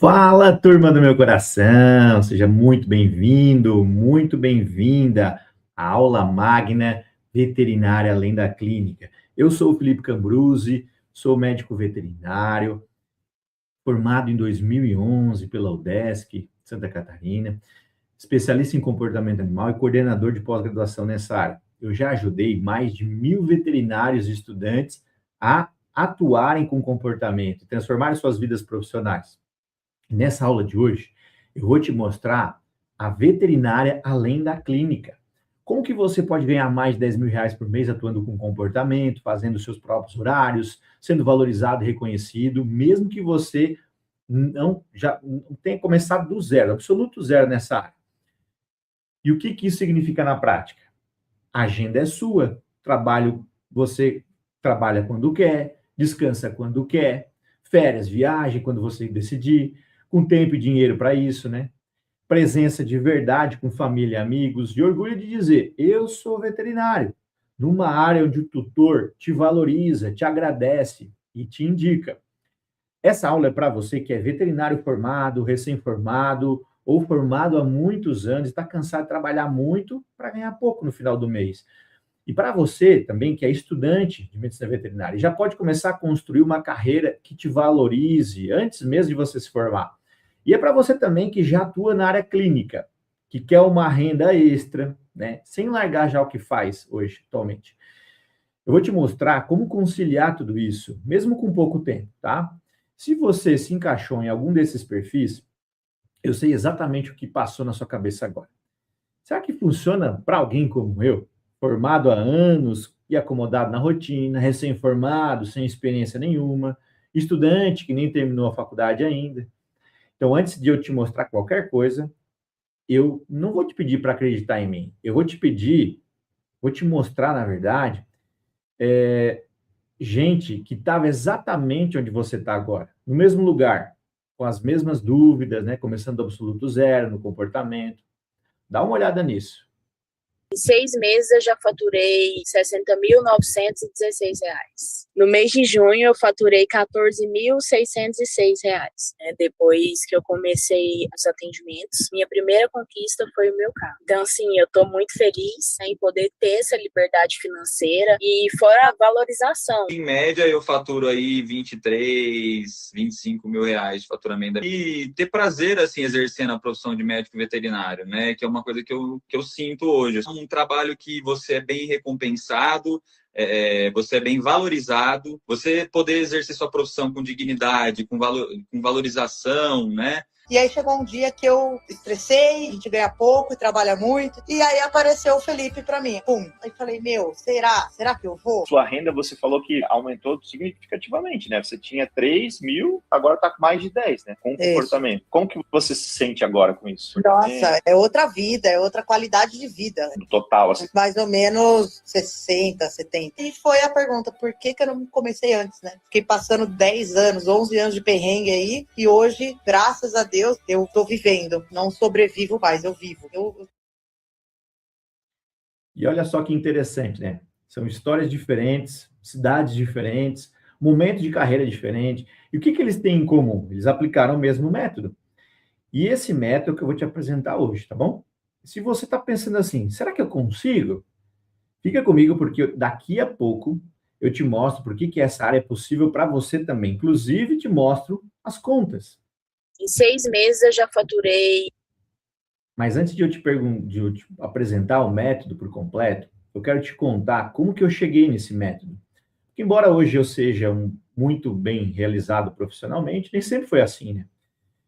Fala, turma do meu coração! Seja muito bem-vindo, muito bem-vinda à aula magna Veterinária Além da Clínica. Eu sou o Felipe Cambruzi, sou médico veterinário, formado em 2011 pela UDESC, Santa Catarina, especialista em comportamento animal e coordenador de pós-graduação nessa área. Eu já ajudei mais de 1.000 veterinários e estudantes a atuarem com comportamento, transformarem suas vidas profissionais. Nessa aula de hoje, eu vou te mostrar a veterinária além da clínica. Como que você pode ganhar mais de 10 mil reais por mês atuando com comportamento, fazendo seus próprios horários, sendo valorizado e reconhecido, mesmo que você não tenha começado do zero, absoluto zero nessa área. E o que isso significa na prática? A agenda é sua, você trabalha quando quer, descansa quando quer, férias, viagem quando você decidir, com tempo e dinheiro para isso, né? Presença de verdade com família e amigos, e orgulho de dizer, eu sou veterinário, numa área onde o tutor te valoriza, te agradece e te indica. Essa aula é para você que é veterinário formado, recém-formado, ou formado há muitos anos, está cansado de trabalhar muito para ganhar pouco no final do mês. E para você também, que é estudante de medicina veterinária, já pode começar a construir uma carreira que te valorize antes mesmo de você se formar. E é para você também que já atua na área clínica, que quer uma renda extra, né, sem largar já o que faz hoje, atualmente. Eu vou te mostrar como conciliar tudo isso, mesmo com pouco tempo, tá? Se você se encaixou em algum desses perfis, eu sei exatamente o que passou na sua cabeça agora. Será que funciona para alguém como eu, formado há anos e acomodado na rotina, recém-formado, sem experiência nenhuma, estudante que nem terminou a faculdade ainda? Então, antes de eu te mostrar qualquer coisa, eu não vou te pedir para acreditar em mim. Eu vou te mostrar, na verdade, gente que estava exatamente onde você está agora, no mesmo lugar, com as mesmas dúvidas, né? Começando do absoluto zero no comportamento. Dá uma olhada nisso. Em 6 meses eu já faturei R$ 60.916. No mês de junho eu faturei R$ 14.606. Depois que eu comecei os atendimentos, minha primeira conquista foi o meu carro. Então, assim, eu estou muito feliz em poder ter essa liberdade financeira e fora a valorização. Em média, eu faturo aí 23, 25 mil reais de faturamento. E ter prazer, assim, exercendo a profissão de médico veterinário, né? Que é uma coisa que eu sinto hoje. Um trabalho que você é bem recompensado, você é bem valorizado, você poder exercer sua profissão com dignidade, com valorização, né? E aí chegou um dia que eu estressei, a gente ganha pouco e trabalha muito. E aí apareceu o Felipe pra mim. Pum. Aí falei, será? Será que eu vou? Sua renda, você falou que aumentou significativamente, né? Você tinha 3 mil, agora tá com mais de 10, né? Com o comportamento. Como que você se sente agora com isso? Nossa, é outra vida, é outra qualidade de vida. No total, assim. Mais ou menos 60, 70. E foi a pergunta, por que eu não comecei antes, né? Fiquei passando 10 anos, 11 anos de perrengue aí, e hoje, graças a Deus, eu tô vivendo. Não sobrevivo mais, eu vivo. E olha só que interessante, né? São histórias diferentes, cidades diferentes, momento de carreira diferente. E o que eles têm em comum? Eles aplicaram o mesmo método. E esse método que eu vou te apresentar hoje, tá bom? Se você está pensando assim, será que eu consigo? Fica comigo, porque daqui a pouco eu te mostro por que essa área é possível para você também. Inclusive, te mostro as contas. Em 6 meses eu já faturei. Mas antes de eu te apresentar o método por completo, eu quero te contar como que eu cheguei nesse método. Porque embora hoje eu seja muito bem realizado profissionalmente, nem sempre foi assim, né?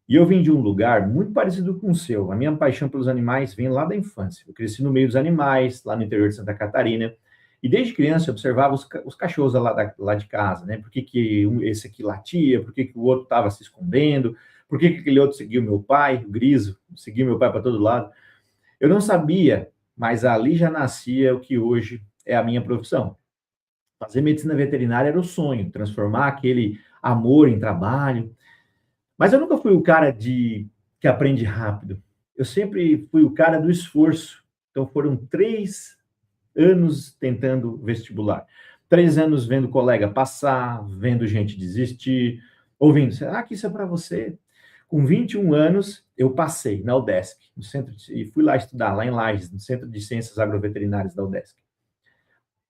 E eu vim de um lugar muito parecido com o seu. A minha paixão pelos animais vem lá da infância. Eu cresci no meio dos animais, lá no interior de Santa Catarina. E desde criança eu observava os cachorros lá de casa, né? Por que esse aqui latia, por que o outro estava se escondendo, por que aquele outro seguia o meu pai, o Griso, seguia meu pai para todo lado. Eu não sabia, mas ali já nascia o que hoje é a minha profissão. Fazer medicina veterinária era o sonho, transformar aquele amor em trabalho. Mas eu nunca fui o cara que aprende rápido. Eu sempre fui o cara do esforço. Então foram 3 anos tentando vestibular. 3 anos vendo colega passar, vendo gente desistir, ouvindo, será que isso é para você? Com 21 anos, eu passei na UDESC, no centro e fui lá estudar, lá em Lages, no Centro de Ciências Agroveterinárias da UDESC.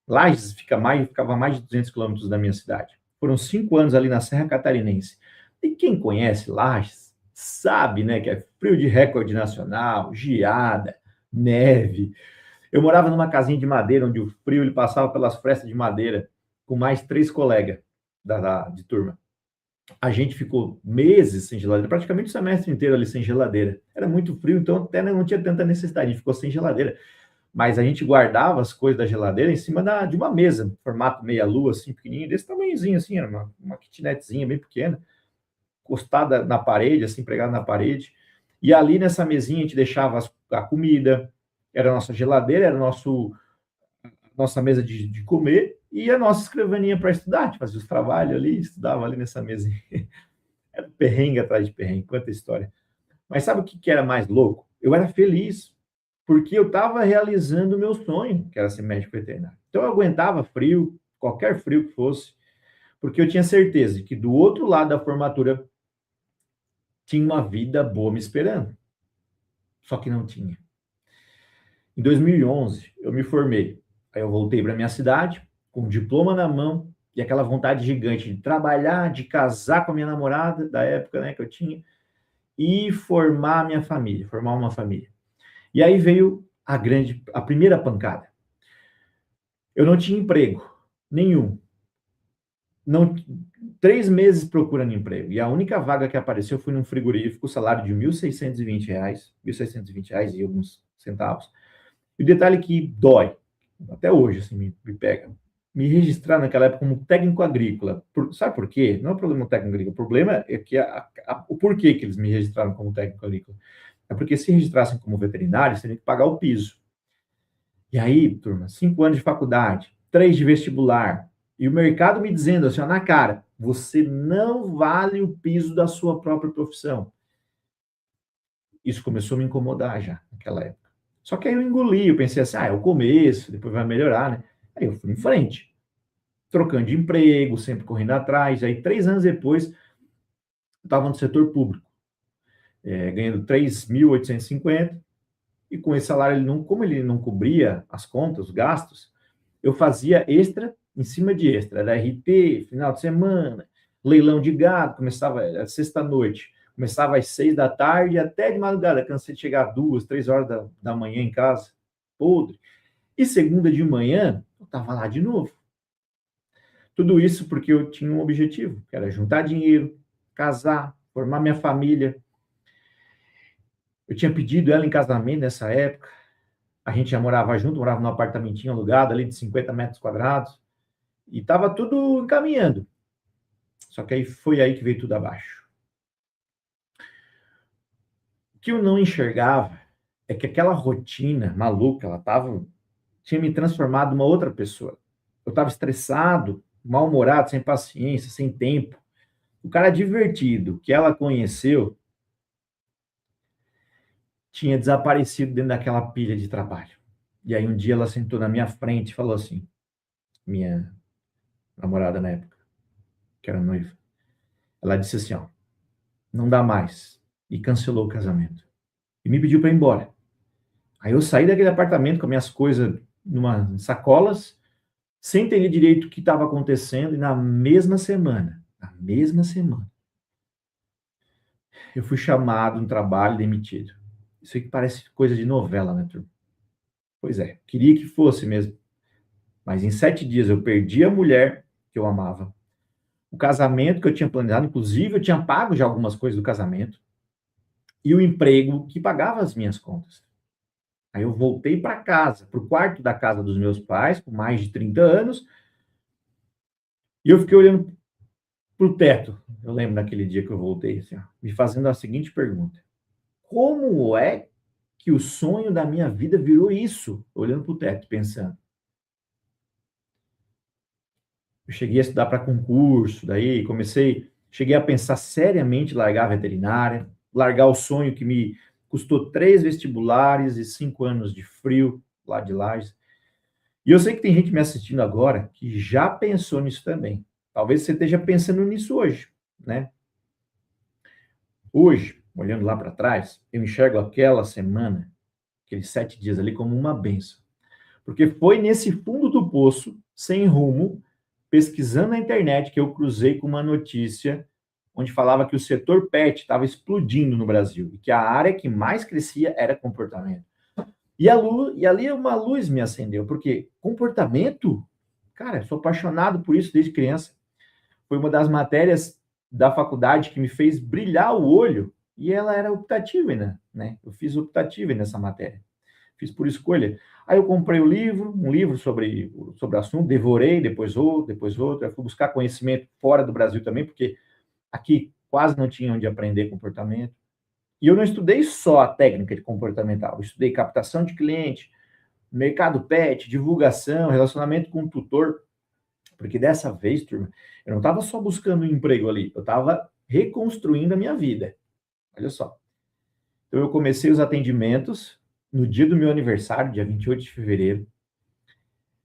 Lages ficava a mais de 200 quilômetros da minha cidade. Foram 5 anos ali na Serra Catarinense. E quem conhece Lages sabe, né, que é frio de recorde nacional, geada, neve. Eu morava numa casinha de madeira, onde o frio ele passava pelas frestas de madeira, com mais 3 colegas de turma. A gente ficou meses sem geladeira, praticamente o semestre inteiro ali sem geladeira. Era muito frio, então até não tinha tanta necessidade, a gente ficou sem geladeira. Mas a gente guardava as coisas da geladeira em cima de uma mesa, formato meia-lua, assim, pequenininho, desse tamanhozinho, assim, era uma kitnetzinha bem pequena, encostada na parede, assim, pregada na parede. E ali nessa mesinha a gente deixava a comida, era a nossa geladeira, era nossa mesa de comer, e a nossa escrivaninha para estudar, a gente fazia os trabalhos ali, estudava ali nessa mesinha. Era perrengue atrás de perrengue, quanta história. Mas sabe o que era mais louco? Eu era feliz, porque eu estava realizando o meu sonho, que era ser médico veterinário. Então eu aguentava frio, qualquer frio que fosse, porque eu tinha certeza de que do outro lado da formatura tinha uma vida boa me esperando. Só que não tinha. Em 2011, eu me formei. Aí eu voltei para minha cidade, com um diploma na mão, e aquela vontade gigante de trabalhar, de casar com a minha namorada, da época, né, que eu tinha, e formar minha família, formar uma família. E aí veio a primeira pancada. Eu não tinha emprego, nenhum. 3 meses procurando emprego. E a única vaga que apareceu foi num frigorífico, salário de R$ 1.620, R$ 1.620 e alguns centavos. E o detalhe que dói, até hoje, assim, me pega. Me registrar naquela época como técnico agrícola. Sabe por quê? Não é o problema do técnico agrícola. O problema é que o porquê que eles me registraram como técnico agrícola. É porque se registrassem como veterinário, você tinha que pagar o piso. E aí, turma, 5 anos de faculdade, 3 de vestibular, e o mercado me dizendo assim, ó, na cara, você não vale o piso da sua própria profissão. Isso começou a me incomodar já, naquela época. Só que aí eu engoli, eu pensei assim, é o começo, depois vai melhorar, né? Aí eu fui em frente, trocando de emprego, sempre correndo atrás. Aí 3 anos depois, eu estava no setor público, ganhando 3.850, e com esse salário, como ele não cobria as contas, os gastos, eu fazia extra em cima de extra. Era RP, final de semana, leilão de gado, começava sexta-noite, começava às 6 da tarde até de madrugada, cansei de chegar às 2, 3 horas da manhã em casa, podre. E segunda de manhã, eu estava lá de novo. Tudo isso porque eu tinha um objetivo, que era juntar dinheiro, casar, formar minha família. Eu tinha pedido ela em casamento nessa época. A gente já morava junto, morava num apartamentinho alugado ali de 50 metros quadrados. E estava tudo encaminhando. Só que aí foi aí que veio tudo abaixo. O que eu não enxergava é que aquela rotina maluca, tinha me transformado em uma outra pessoa. Eu estava estressado, mal-humorado, sem paciência, sem tempo. O cara divertido que ela conheceu tinha desaparecido dentro daquela pilha de trabalho. E aí um dia ela sentou na minha frente e falou assim, minha namorada na época, que era noiva, ela disse assim, ó, não dá mais. E cancelou o casamento. E me pediu para ir embora. Aí eu saí daquele apartamento com minhas coisas numa sacolas, sem entender direito o que estava acontecendo, e na mesma semana, eu fui chamado no trabalho e demitido. Isso aí que parece coisa de novela, né, turma? Pois é, queria que fosse mesmo. Mas em 7 dias eu perdi a mulher que eu amava, o casamento que eu tinha planejado, inclusive eu tinha pago já algumas coisas do casamento, e o emprego que pagava as minhas contas. Aí eu voltei para casa, para o quarto da casa dos meus pais, com mais de 30 anos, e eu fiquei olhando para o teto. Eu lembro naquele dia que eu voltei, assim, ó, me fazendo a seguinte pergunta: como é que o sonho da minha vida virou isso? Olhando para o teto, pensando. Eu cheguei a estudar para concurso, daí cheguei a pensar seriamente em largar a veterinária, largar o sonho que me custou 3 vestibulares e 5 anos de frio lá de Lages. E eu sei que tem gente me assistindo agora que já pensou nisso também. Talvez você esteja pensando nisso hoje, né? Hoje, olhando lá para trás, eu enxergo aquela semana, aqueles 7 dias ali, como uma benção. Porque foi nesse fundo do poço, sem rumo, pesquisando na internet, que eu cruzei com uma notícia onde falava que o setor pet estava explodindo no Brasil e que a área que mais crescia era comportamento. E ali uma luz me acendeu, porque comportamento, cara, eu sou apaixonado por isso desde criança. Foi uma das matérias da faculdade que me fez brilhar o olho, e ela era optativa, né? Eu fiz optativa nessa matéria. Fiz por escolha. Aí eu comprei um livro sobre o assunto, devorei, depois outro. Eu fui buscar conhecimento fora do Brasil também, porque aqui quase não tinha onde aprender comportamento. E eu não estudei só a técnica de comportamental, eu estudei captação de cliente, mercado pet, divulgação, relacionamento com o tutor, porque dessa vez, turma, eu não estava só buscando um emprego ali, eu estava reconstruindo a minha vida. Olha só. Então eu comecei os atendimentos no dia do meu aniversário, dia 28 de fevereiro,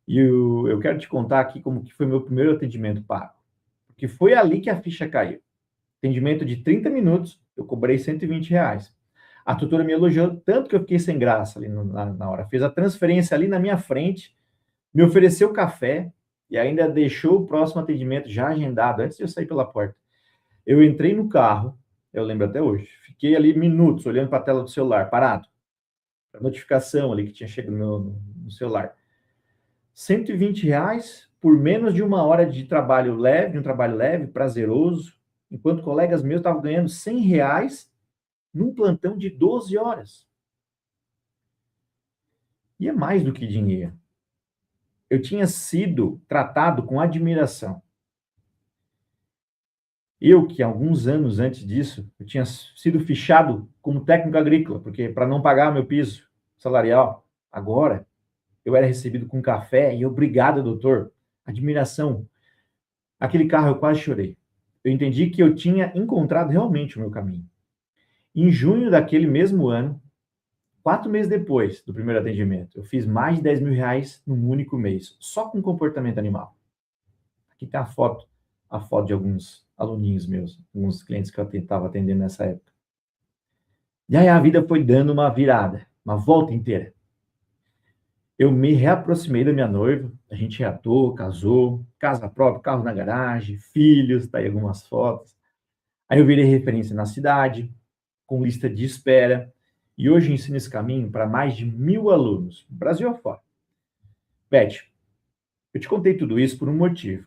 e eu quero te contar aqui como que foi meu primeiro atendimento pago, porque foi ali que a ficha caiu. Atendimento de 30 minutos, eu cobrei R$ 120. A tutora me elogiou tanto que eu fiquei sem graça ali na hora. Fez a transferência ali na minha frente, me ofereceu café e ainda deixou o próximo atendimento já agendado antes de eu sair pela porta. Eu entrei no carro, eu lembro até hoje, fiquei ali minutos olhando para a tela do celular, parado. A notificação ali que tinha chegado no celular. R$ 120 por menos de uma hora de trabalho leve, prazeroso, enquanto colegas meus estavam ganhando R$ 100 num plantão de 12 horas. E é mais do que dinheiro. Eu tinha sido tratado com admiração. Eu, que alguns anos antes disso, eu tinha sido fichado como técnico agrícola, porque para não pagar o meu piso salarial, agora eu era recebido com café e obrigado, doutor. Admiração. Aquele carro eu quase chorei. Eu entendi que eu tinha encontrado realmente o meu caminho. Em junho daquele mesmo ano, 4 meses depois do primeiro atendimento, eu fiz mais de R$ 10.000 num único mês, só com comportamento animal. Aqui está a foto de alguns aluninhos meus, alguns clientes que eu estava atendendo nessa época. E aí a vida foi dando uma virada, uma volta inteira. Eu me reaproximei da minha noiva, a gente reatou, casou, casa própria, carro na garagem, filhos, tá aí algumas fotos. Aí eu virei referência na cidade, com lista de espera, e hoje ensino esse caminho para mais de 1.000 alunos, Brasil afora. Beth, eu te contei tudo isso por um motivo.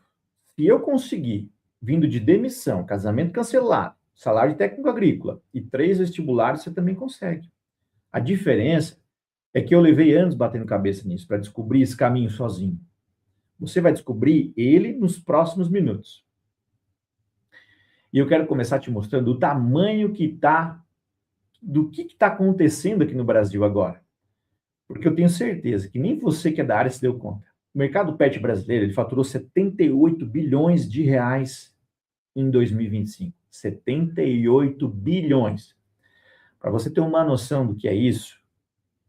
Se eu conseguir, vindo de demissão, casamento cancelado, salário de técnico agrícola e 3 vestibulares, você também consegue. A diferença é que eu levei anos batendo cabeça nisso, para descobrir esse caminho sozinho. Você vai descobrir ele nos próximos minutos. E eu quero começar te mostrando o tamanho do que está acontecendo aqui no Brasil agora. Porque eu tenho certeza que nem você que é da área se deu conta. O mercado pet brasileiro, ele faturou 78 bilhões de reais em 2025. 78 bilhões. Para você ter uma noção do que é isso,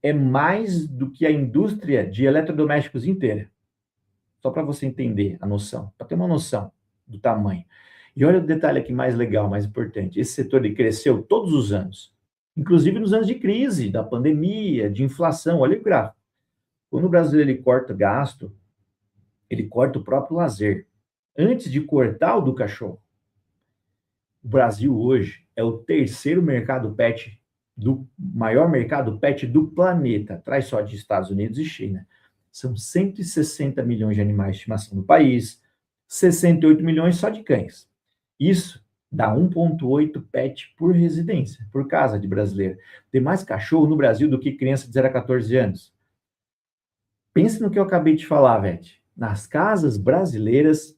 é mais do que a indústria de eletrodomésticos inteira. Só para você entender a noção, para ter uma noção do tamanho. E olha o detalhe aqui mais legal, mais importante. Esse setor ele cresceu todos os anos, inclusive nos anos de crise, da pandemia, de inflação. Olha o gráfico. Quando o brasileiro ele corta gasto, ele corta o próprio lazer, antes de cortar o do cachorro. O Brasil hoje é o terceiro mercado pet, maior mercado pet do planeta, atrás só de Estados Unidos e China. São 160 milhões de animais de estimação no país, 68 milhões só de cães. Isso dá 1,8 pet por residência, por casa de brasileiro. Tem mais cachorro no Brasil do que criança de 0 a 14 anos. Pense no que eu acabei de falar, Vete. Nas casas brasileiras,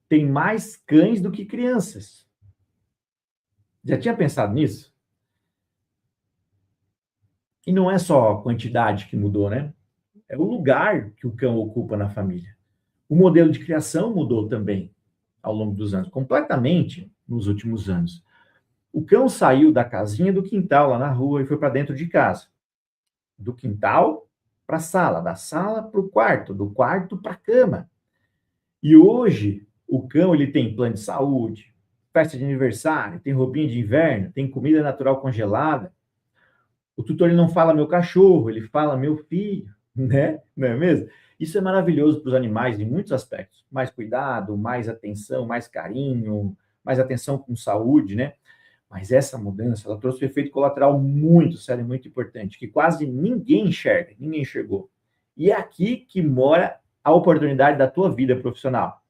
tem mais cães do que crianças. Já tinha pensado nisso? E não é só a quantidade que mudou, né? É o lugar que o cão ocupa na família. O modelo de criação mudou também ao longo dos anos, completamente nos últimos anos. O cão saiu da casinha do quintal lá na rua e foi para dentro de casa. Do quintal para a sala, da sala para o quarto, do quarto para a cama. E hoje, o cão ele tem plano de saúde, festa de aniversário, tem roupinha de inverno, tem comida natural congelada. O tutor ele não fala meu cachorro, ele fala meu filho, né? Não é mesmo? Isso é maravilhoso para os animais em muitos aspectos. Mais cuidado, mais atenção, mais carinho, mais atenção com saúde, né? Mas essa mudança, ela trouxe um efeito colateral muito sério, muito importante, que quase ninguém enxerga, ninguém enxergou. E é aqui que mora a oportunidade da tua vida profissional.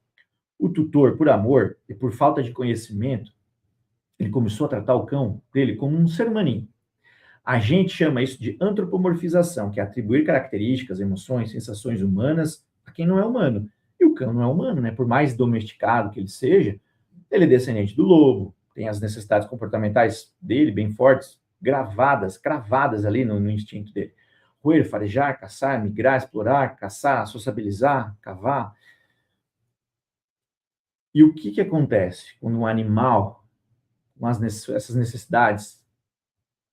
O tutor, por amor e por falta de conhecimento, ele começou a tratar o cão dele como um ser humaninho. A gente chama isso de antropomorfização, que é atribuir características, emoções, sensações humanas a quem não é humano. E o cão não é humano, né? Por mais domesticado que ele seja, ele é descendente do lobo, tem as necessidades comportamentais dele bem fortes, gravadas, cravadas ali no instinto dele. Roer, farejar, caçar, migrar, explorar, caçar, sociabilizar, cavar. E o que acontece quando um animal, com essas necessidades,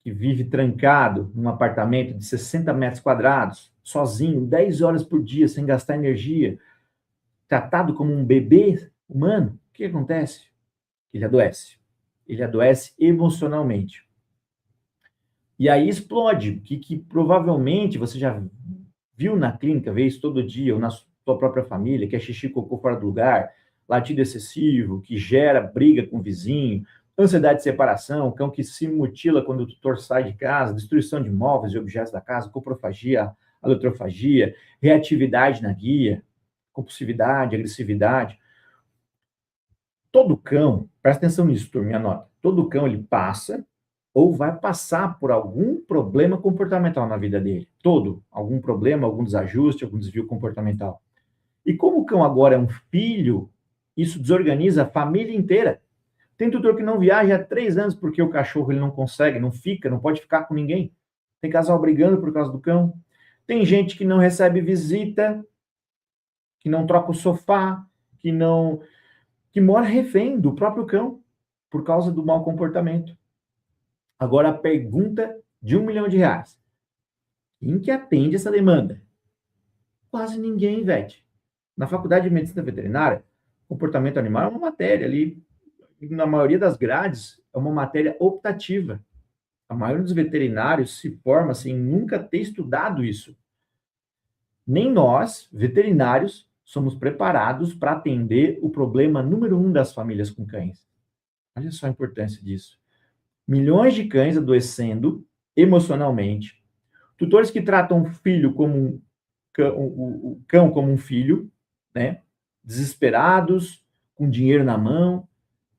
que vive trancado num apartamento de 60 metros quadrados, sozinho, 10 horas por dia, sem gastar energia, tratado como um bebê humano, o que acontece? Ele adoece. Ele adoece emocionalmente. E aí explode, que provavelmente você já viu na clínica, vê isso todo dia, ou na sua própria família, que é xixi, cocô fora do lugar, latido excessivo, que gera briga com o vizinho, ansiedade de separação, cão que se mutila quando o tutor sai de casa, destruição de móveis e objetos da casa, coprofagia, aletrofagia, reatividade na guia, compulsividade, agressividade. Todo cão, presta atenção nisso, turma, minha nota, todo cão ele passa ou vai passar por algum problema comportamental na vida dele. Todo, algum problema, algum desajuste, algum desvio comportamental. E como o cão agora é um filho, isso desorganiza a família inteira. Tem tutor que não viaja há 3 anos porque o cachorro ele não consegue, não fica, não pode ficar com ninguém. Tem casal brigando por causa do cão. Tem gente que não recebe visita, que não troca o sofá, que mora refém do próprio cão por causa do mau comportamento. Agora a pergunta de R$1 milhão. Quem que atende essa demanda? Quase ninguém, Ivete. Na faculdade de medicina veterinária, comportamento animal é uma matéria ali, na maioria das grades, é uma matéria optativa. A maioria dos veterinários se forma sem nunca ter estudado isso. Nem nós, veterinários, somos preparados para atender o problema número 1 das famílias com cães. Olha só a importância disso. Milhões de cães adoecendo emocionalmente. Tutores que tratam o filho como o cão como um filho, né? Desesperados, com dinheiro na mão,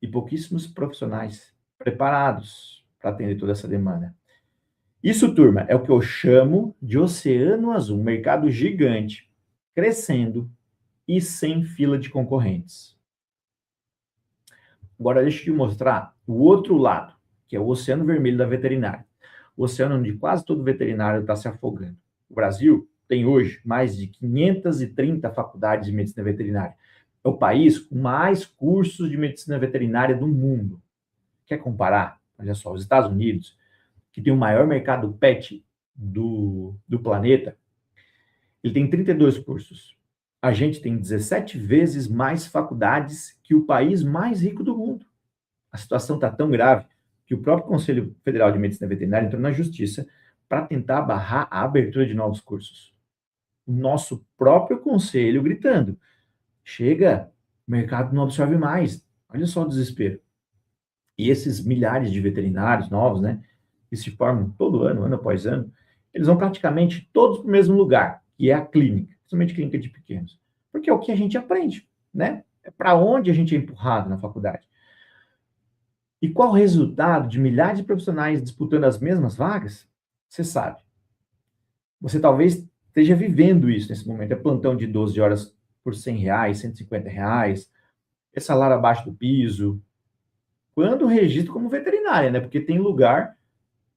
e pouquíssimos profissionais preparados para atender toda essa demanda. Isso, turma, é o que eu chamo de oceano azul, um mercado gigante, crescendo e sem fila de concorrentes. Agora, deixa eu te mostrar o outro lado, que é o oceano vermelho da veterinária. O oceano onde quase todo veterinário está se afogando. O Brasil tem hoje mais de 530 faculdades de medicina veterinária. É o país com mais cursos de medicina veterinária do mundo. Quer comparar? Olha só, os Estados Unidos, que tem o maior mercado pet do planeta, ele tem 32 cursos. A gente tem 17 vezes mais faculdades que o país mais rico do mundo. A situação está tão grave que o próprio Conselho Federal de Medicina Veterinária entrou na justiça para tentar barrar a abertura de novos cursos. O nosso próprio conselho gritando: chega, o mercado não absorve mais. Olha só o desespero. E esses milhares de veterinários novos, né, que se formam todo ano, ano após ano, eles vão praticamente todos para o mesmo lugar, que é a clínica, principalmente clínica de pequenos. Porque é o que a gente aprende, né? É para onde a gente é empurrado na faculdade. E qual o resultado de milhares de profissionais disputando as mesmas vagas? Você sabe. Você talvez esteja vivendo isso nesse momento. É plantão de 12 horas por R$100, R$150, é salário abaixo do piso. Quando registra como veterinária, né? Porque tem lugar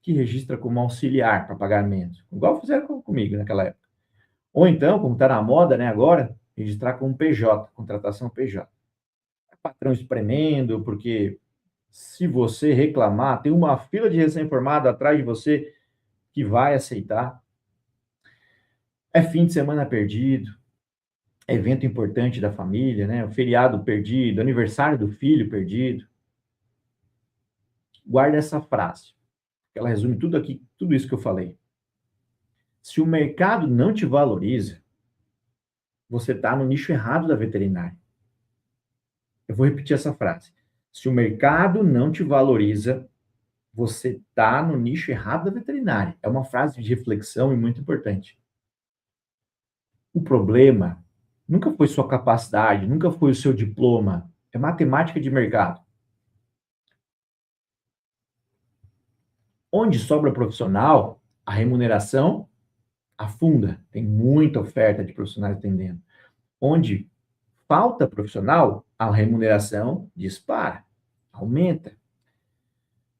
que registra como auxiliar para pagar menos. Igual fizeram comigo naquela época. Ou então, como está na moda, né, agora, registrar como PJ, contratação PJ. É patrão espremendo, porque se você reclamar, tem uma fila de recém-formado atrás de você que vai aceitar. É fim de semana perdido, é evento importante da família, né? O feriado perdido, aniversário do filho perdido. Guarda essa frase. Ela resume tudo aqui, tudo isso que eu falei. Se o mercado não te valoriza, você está no nicho errado da veterinária. Eu vou repetir essa frase. Se o mercado não te valoriza, você está no nicho errado da veterinária. É uma frase de reflexão e muito importante. O problema nunca foi sua capacidade, nunca foi o seu diploma. É matemática de mercado. Onde sobra profissional, a remuneração afunda. Tem muita oferta de profissionais atendendo. Onde falta profissional, a remuneração dispara, aumenta.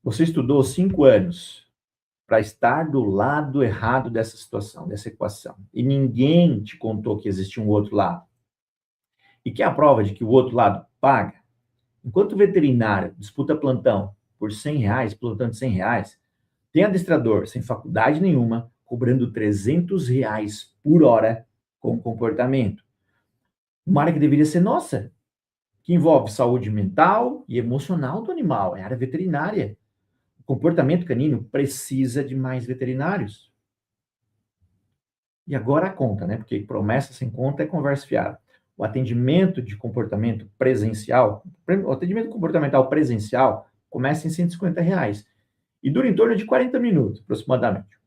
Você estudou 5 anos para estar do lado errado dessa situação, dessa equação. E ninguém te contou que existia um outro lado. E que é a prova de que o outro lado paga. Enquanto o veterinário disputa plantão por R$100, plantão de R$100, tem adestrador sem faculdade nenhuma, cobrando R$300 por hora com comportamento. Uma área que deveria ser nossa, que envolve saúde mental e emocional do animal, é a área veterinária. O comportamento canino precisa de mais veterinários. E agora a conta, né? Porque promessa sem conta é conversa fiada. O atendimento de comportamento presencial, o atendimento comportamental presencial começa em R$150 e dura em torno de 40 minutos, aproximadamente.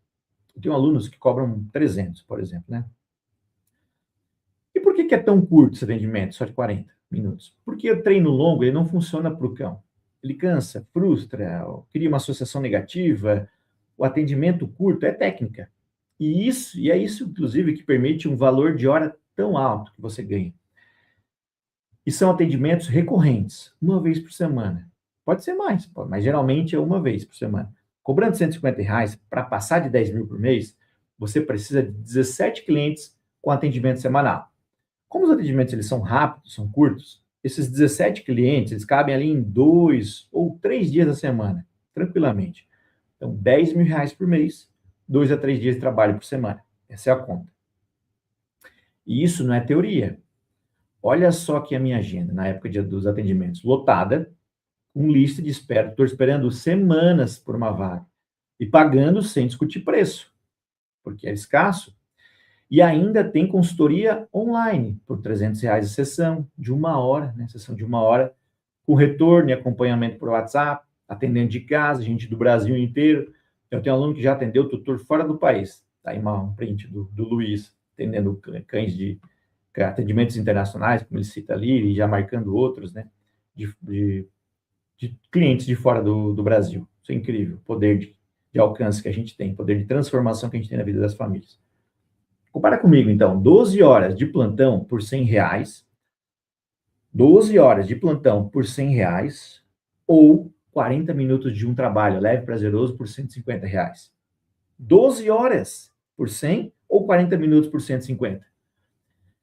Eu tenho alunos que cobram 300, por exemplo, né? E por que é tão curto esse atendimento, só de 40 minutos? Porque o treino longo ele não funciona para o cão. Ele cansa, frustra, cria uma associação negativa. O atendimento curto é técnica. E é isso, inclusive, que permite um valor de hora tão alto que você ganha. E são atendimentos recorrentes, uma vez por semana. Pode ser mais, mas geralmente é uma vez por semana. Cobrando R$150 para passar de 10 mil por mês, você precisa de 17 clientes com atendimento semanal. Como os atendimentos eles são rápidos, são curtos, esses 17 clientes eles cabem ali em 2 ou 3 dias da semana, tranquilamente. Então, R$10 mil por mês, 2 a 3 dias de trabalho por semana. Essa é a conta. E isso não é teoria. Olha só aqui a minha agenda, na época dos atendimentos. Lotada, com lista de espera. Estou esperando semanas por uma vaga. E pagando sem discutir preço, porque é escasso. E ainda tem consultoria online, por R$300 a sessão, de 1 hora, né? Sessão de 1 hora, com retorno e acompanhamento por WhatsApp, atendendo de casa, gente do Brasil inteiro. Eu tenho um aluno que já atendeu tutor fora do país. Tá aí um print do Luiz, atendendo cães de atendimentos internacionais, como ele cita ali, e já marcando outros, né? De clientes de fora do Brasil. Isso é incrível, o poder de alcance que a gente tem, poder de transformação que a gente tem na vida das famílias. Compara comigo, então, 12 horas de plantão por R$100, 12 horas de plantão por R$100, ou 40 minutos de um trabalho leve e prazeroso por R$150. 12 horas por 100 ou 40 minutos por 150.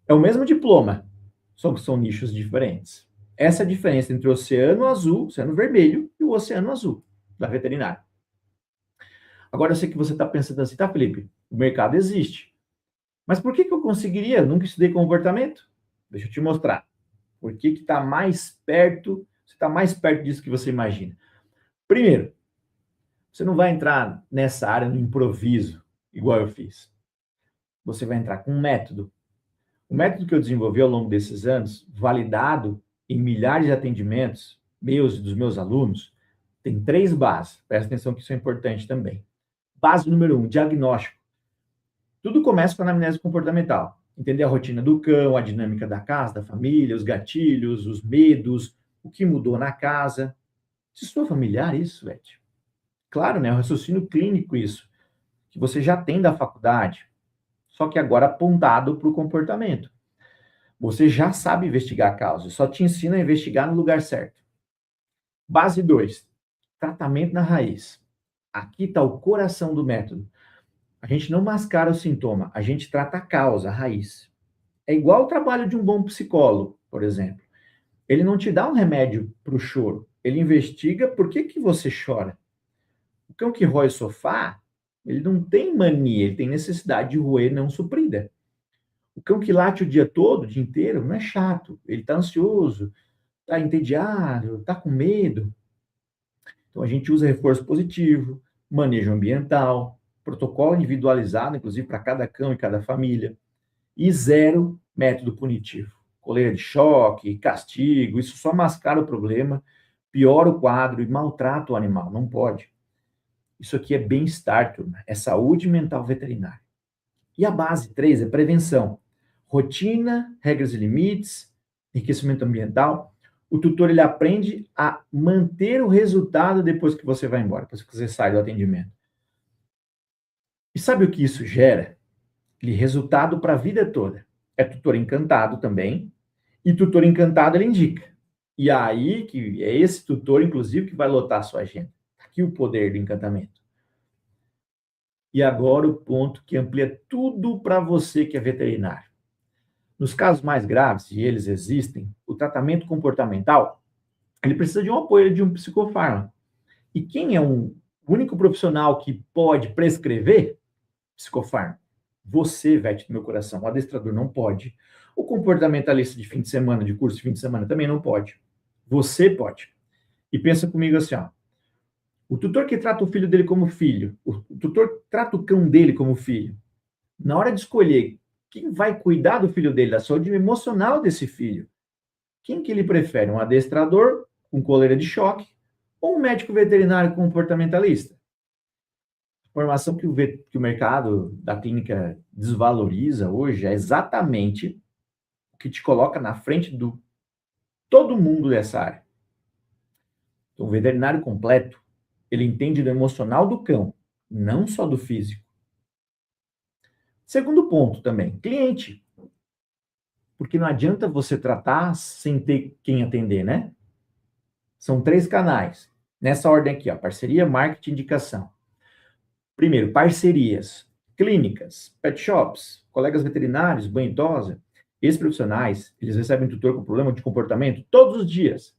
É o mesmo diploma, só que são nichos diferentes. Essa é a diferença entre o oceano azul, oceano vermelho, e o oceano azul da veterinária. Agora eu sei que você está pensando assim, tá, Felipe? O mercado existe. Mas por que eu conseguiria? Eu nunca estudei comportamento. Deixa eu te mostrar. Por que está mais perto, você está mais perto disso que você imagina. Primeiro, você não vai entrar nessa área no improviso, igual eu fiz. Você vai entrar com um método. O método que eu desenvolvi ao longo desses anos, validado em milhares de atendimentos, meus e dos meus alunos, tem 3 bases. Presta atenção que isso é importante também. Base número 1, diagnóstico. Tudo começa com a anamnese comportamental. Entender a rotina do cão, a dinâmica da casa, da família, os gatilhos, os medos, o que mudou na casa. Te soa familiar isso, Beth? Claro, né? O raciocínio clínico isso, que você já tem da faculdade, só que agora apontado para o comportamento. Você já sabe investigar a causa, só te ensina a investigar no lugar certo. Base 2, tratamento na raiz. Aqui está o coração do método. A gente não mascara o sintoma, a gente trata a causa, a raiz. É igual o trabalho de um bom psicólogo, por exemplo. Ele não te dá um remédio para o choro, ele investiga por que você chora. O cão que rói o sofá, ele não tem mania, ele tem necessidade de roer não suprida. O cão que late o dia todo, o dia inteiro, não é chato. Ele está ansioso, está entediado, está com medo. Então, a gente usa reforço positivo, manejo ambiental, protocolo individualizado, inclusive para cada cão e cada família, e zero método punitivo. Coleira de choque, castigo, isso só mascara o problema, piora o quadro e maltrata o animal, não pode. Isso aqui é bem-estar, turma, é saúde mental veterinária. E a base 3 é prevenção. Rotina, regras e limites, enriquecimento ambiental. O tutor ele aprende a manter o resultado depois que você vai embora, depois que você sai do atendimento. E sabe o que isso gera? Resultado para a vida toda. É tutor encantado também, e tutor encantado ele indica. E aí, que é esse tutor, inclusive, que vai lotar a sua agenda. Aqui o poder do encantamento. E agora o ponto que amplia tudo para você que é veterinário. Nos casos mais graves, e eles existem, o tratamento comportamental, ele precisa de um apoio de um psicofármaco. E quem é o único profissional que pode prescrever psicofármaco? Você, Vete do meu coração. O adestrador não pode. O comportamentalista de fim de semana, de curso de fim de semana, também não pode. Você pode. E pensa comigo assim, ó. O tutor que trata o filho dele como filho, o tutor trata o cão dele como filho. Na hora de escolher quem vai cuidar do filho dele, da saúde emocional desse filho, quem que ele prefere? Um adestrador com coleira de choque ou um médico veterinário comportamentalista? A informação que o mercado da clínica desvaloriza hoje é exatamente o que te coloca na frente do todo mundo dessa área. Então, o veterinário completo, ele entende do emocional do cão, não só do físico. Segundo ponto também, cliente. Porque não adianta você tratar sem ter quem atender, né? São 3 canais. Nessa ordem aqui, ó, parceria, marketing, indicação. Primeiro, parcerias. Clínicas, pet shops, colegas veterinários, banho e tosa. Esses profissionais, eles recebem tutor com problema de comportamento todos os dias.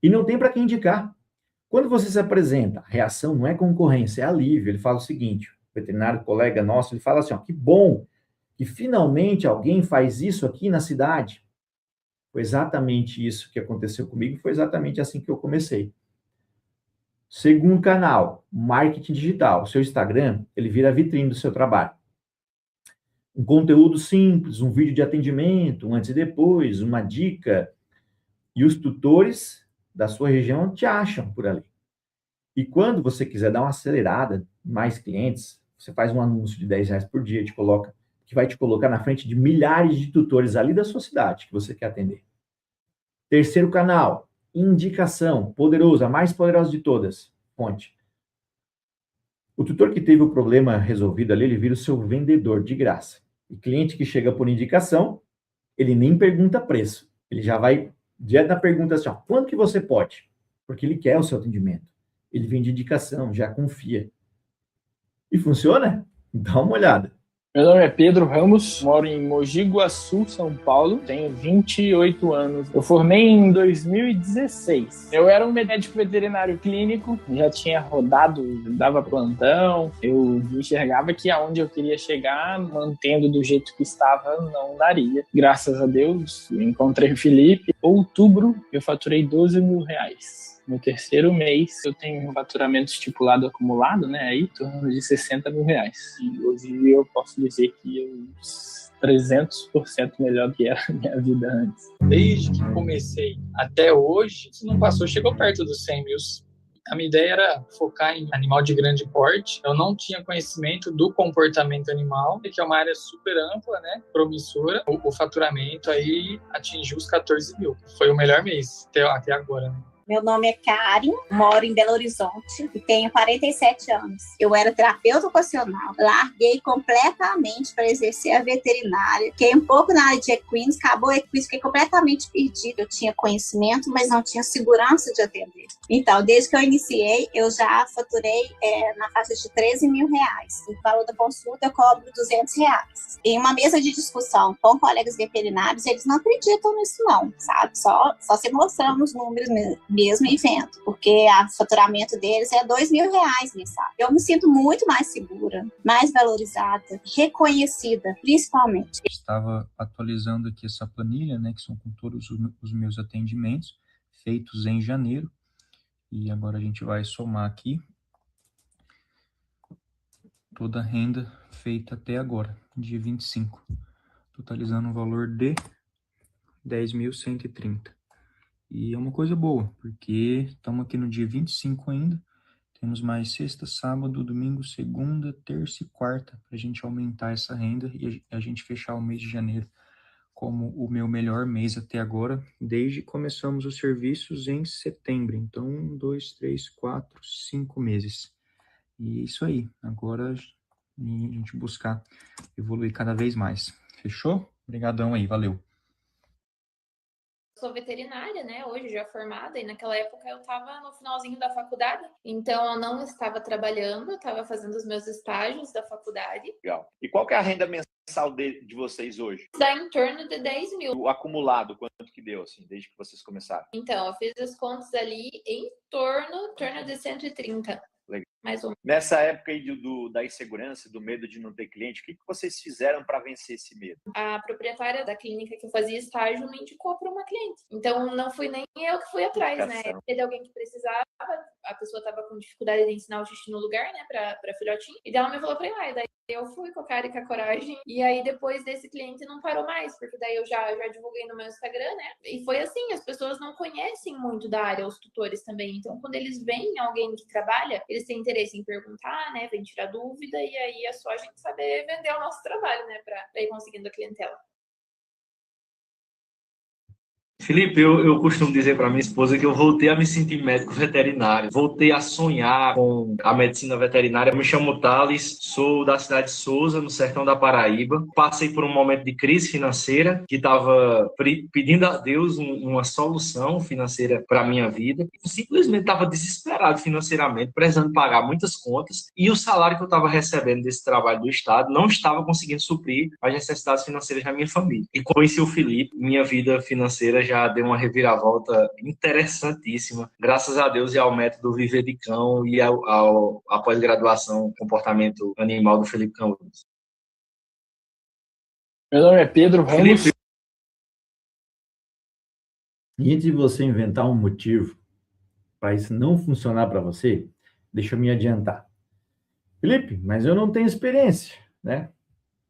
E não tem para quem indicar. Quando você se apresenta, a reação não é concorrência, é alívio. Ele fala o seguinte, o veterinário, colega nosso, ele fala assim, ó, que bom que finalmente alguém faz isso aqui na cidade. Foi exatamente isso que aconteceu comigo, foi exatamente assim que eu comecei. Segundo canal, marketing digital. O seu Instagram, ele vira a vitrine do seu trabalho. Um conteúdo simples, um vídeo de atendimento, um antes e depois, uma dica. E os tutores da sua região te acham por ali. E quando você quiser dar uma acelerada, mais clientes, você faz um anúncio de R$10 por dia, que vai te colocar na frente de milhares de tutores ali da sua cidade que você quer atender. Terceiro canal, indicação, poderoso, a mais poderosa de todas, fonte. O tutor que teve o problema resolvido ali, ele vira o seu vendedor de graça. E cliente que chega por indicação, ele nem pergunta preço. Ele já vai direto na pergunta assim, ó, quanto que você pode? Porque ele quer o seu atendimento. Ele vem de indicação, já confia. E funciona? Dá uma olhada. Meu nome é Pedro Ramos, moro em Mogi Guaçu, São Paulo, tenho 28 anos. Eu formei em 2016. Eu era um médico veterinário clínico, já tinha rodado, dava plantão. Eu enxergava que aonde eu queria chegar, mantendo do jeito que estava, não daria. Graças a Deus, encontrei o Felipe. Em outubro, eu faturei R$12 mil. No terceiro mês, eu tenho um faturamento estipulado acumulado, né, aí, em torno de R$60 mil. E hoje eu posso dizer que eu 300% melhor do que era a minha vida antes. Desde que comecei até hoje, se não passou, chegou perto dos 100 mil. A minha ideia era focar em animal de grande porte. Eu não tinha conhecimento do comportamento animal, que é uma área super ampla, né, promissora. O faturamento aí atingiu os 14 mil. Foi o melhor mês até agora, né? Meu nome é Karen, moro em Belo Horizonte e tenho 47 anos. Eu era terapeuta ocupacional, larguei completamente para exercer a veterinária. Fiquei um pouco na área de equinos, acabou o equinos, fiquei completamente perdida. Eu tinha conhecimento, mas não tinha segurança de atender. Então, desde que eu iniciei, eu já faturei na faixa de R$13 mil. O valor da consulta eu cobro R$200. Em uma mesa de discussão com colegas veterinários, eles não acreditam nisso não, sabe? Só se mostrando os números mesmo e vendo, porque o faturamento deles é R$2 mil mensal. Eu me sinto muito mais segura, mais valorizada, reconhecida, principalmente. Estava atualizando aqui essa planilha, né, que são com todos os meus atendimentos, feitos em janeiro, E agora a gente vai somar aqui toda a renda feita até agora, dia 25, totalizando um valor de 10.130. E é uma coisa boa, porque estamos aqui no dia 25 ainda, temos mais sexta, sábado, domingo, segunda, terça e quarta para a gente aumentar essa renda e a gente fechar o mês de janeiro como o meu melhor mês até agora, desde que começamos os serviços em setembro. Então, 1, 2, 3, 4, 5 meses. E isso aí, agora a gente buscar evoluir cada vez mais. Fechou? Obrigadão aí, valeu. Sou veterinária, né? Hoje já formada, e naquela época eu estava no finalzinho da faculdade, então eu não estava trabalhando, eu estava fazendo os meus estágios da faculdade. Legal. E qual que é a renda mensal de vocês hoje? Dá em torno de 10 mil. O acumulado, quanto que deu, assim, desde que vocês começaram? Então, eu fiz as contas ali em torno de 130. Legal. Mais ou menos. Nessa época aí da insegurança, do medo de não ter cliente, o que vocês fizeram para vencer esse medo? A proprietária da clínica que eu fazia estágio me indicou para uma cliente. Então, não fui nem eu que fui atrás, né? Teve alguém que precisava, a pessoa estava com dificuldade de ensinar o xixi no lugar, né, para filhotinho. E daí ela me falou para ir lá. E daí eu fui com a cara e com a coragem. E aí, depois desse cliente, não parou mais, porque daí eu já divulguei no meu Instagram, né? E foi assim, as pessoas não conhecem muito da área, os tutores também. Então, quando eles veem alguém que trabalha, eles têm interesse em perguntar, né? Vem tirar dúvida, e aí é só a gente saber vender o nosso trabalho, né? Para ir conseguindo a clientela. Felipe, eu costumo dizer para minha esposa que eu voltei a me sentir médico veterinário, voltei a sonhar com a medicina veterinária. Eu me chamo Thales, sou da cidade de Souza, no sertão da Paraíba. Passei por um momento de crise financeira, que estava pedindo a Deus uma solução financeira para a minha vida. Eu simplesmente estava desesperado financeiramente, precisando pagar muitas contas, e o salário que eu estava recebendo desse trabalho do Estado não estava conseguindo suprir as necessidades financeiras da minha família. E conheci o Felipe, minha vida financeira já deu uma reviravolta interessantíssima, graças a Deus e ao método Viver de Cão e à pós-graduação Comportamento Animal do Felipe Cambruzi. Meu nome é Pedro Ramos. E antes de você inventar um motivo para isso não funcionar para você, deixa eu me adiantar. Felipe, mas eu não tenho experiência, né?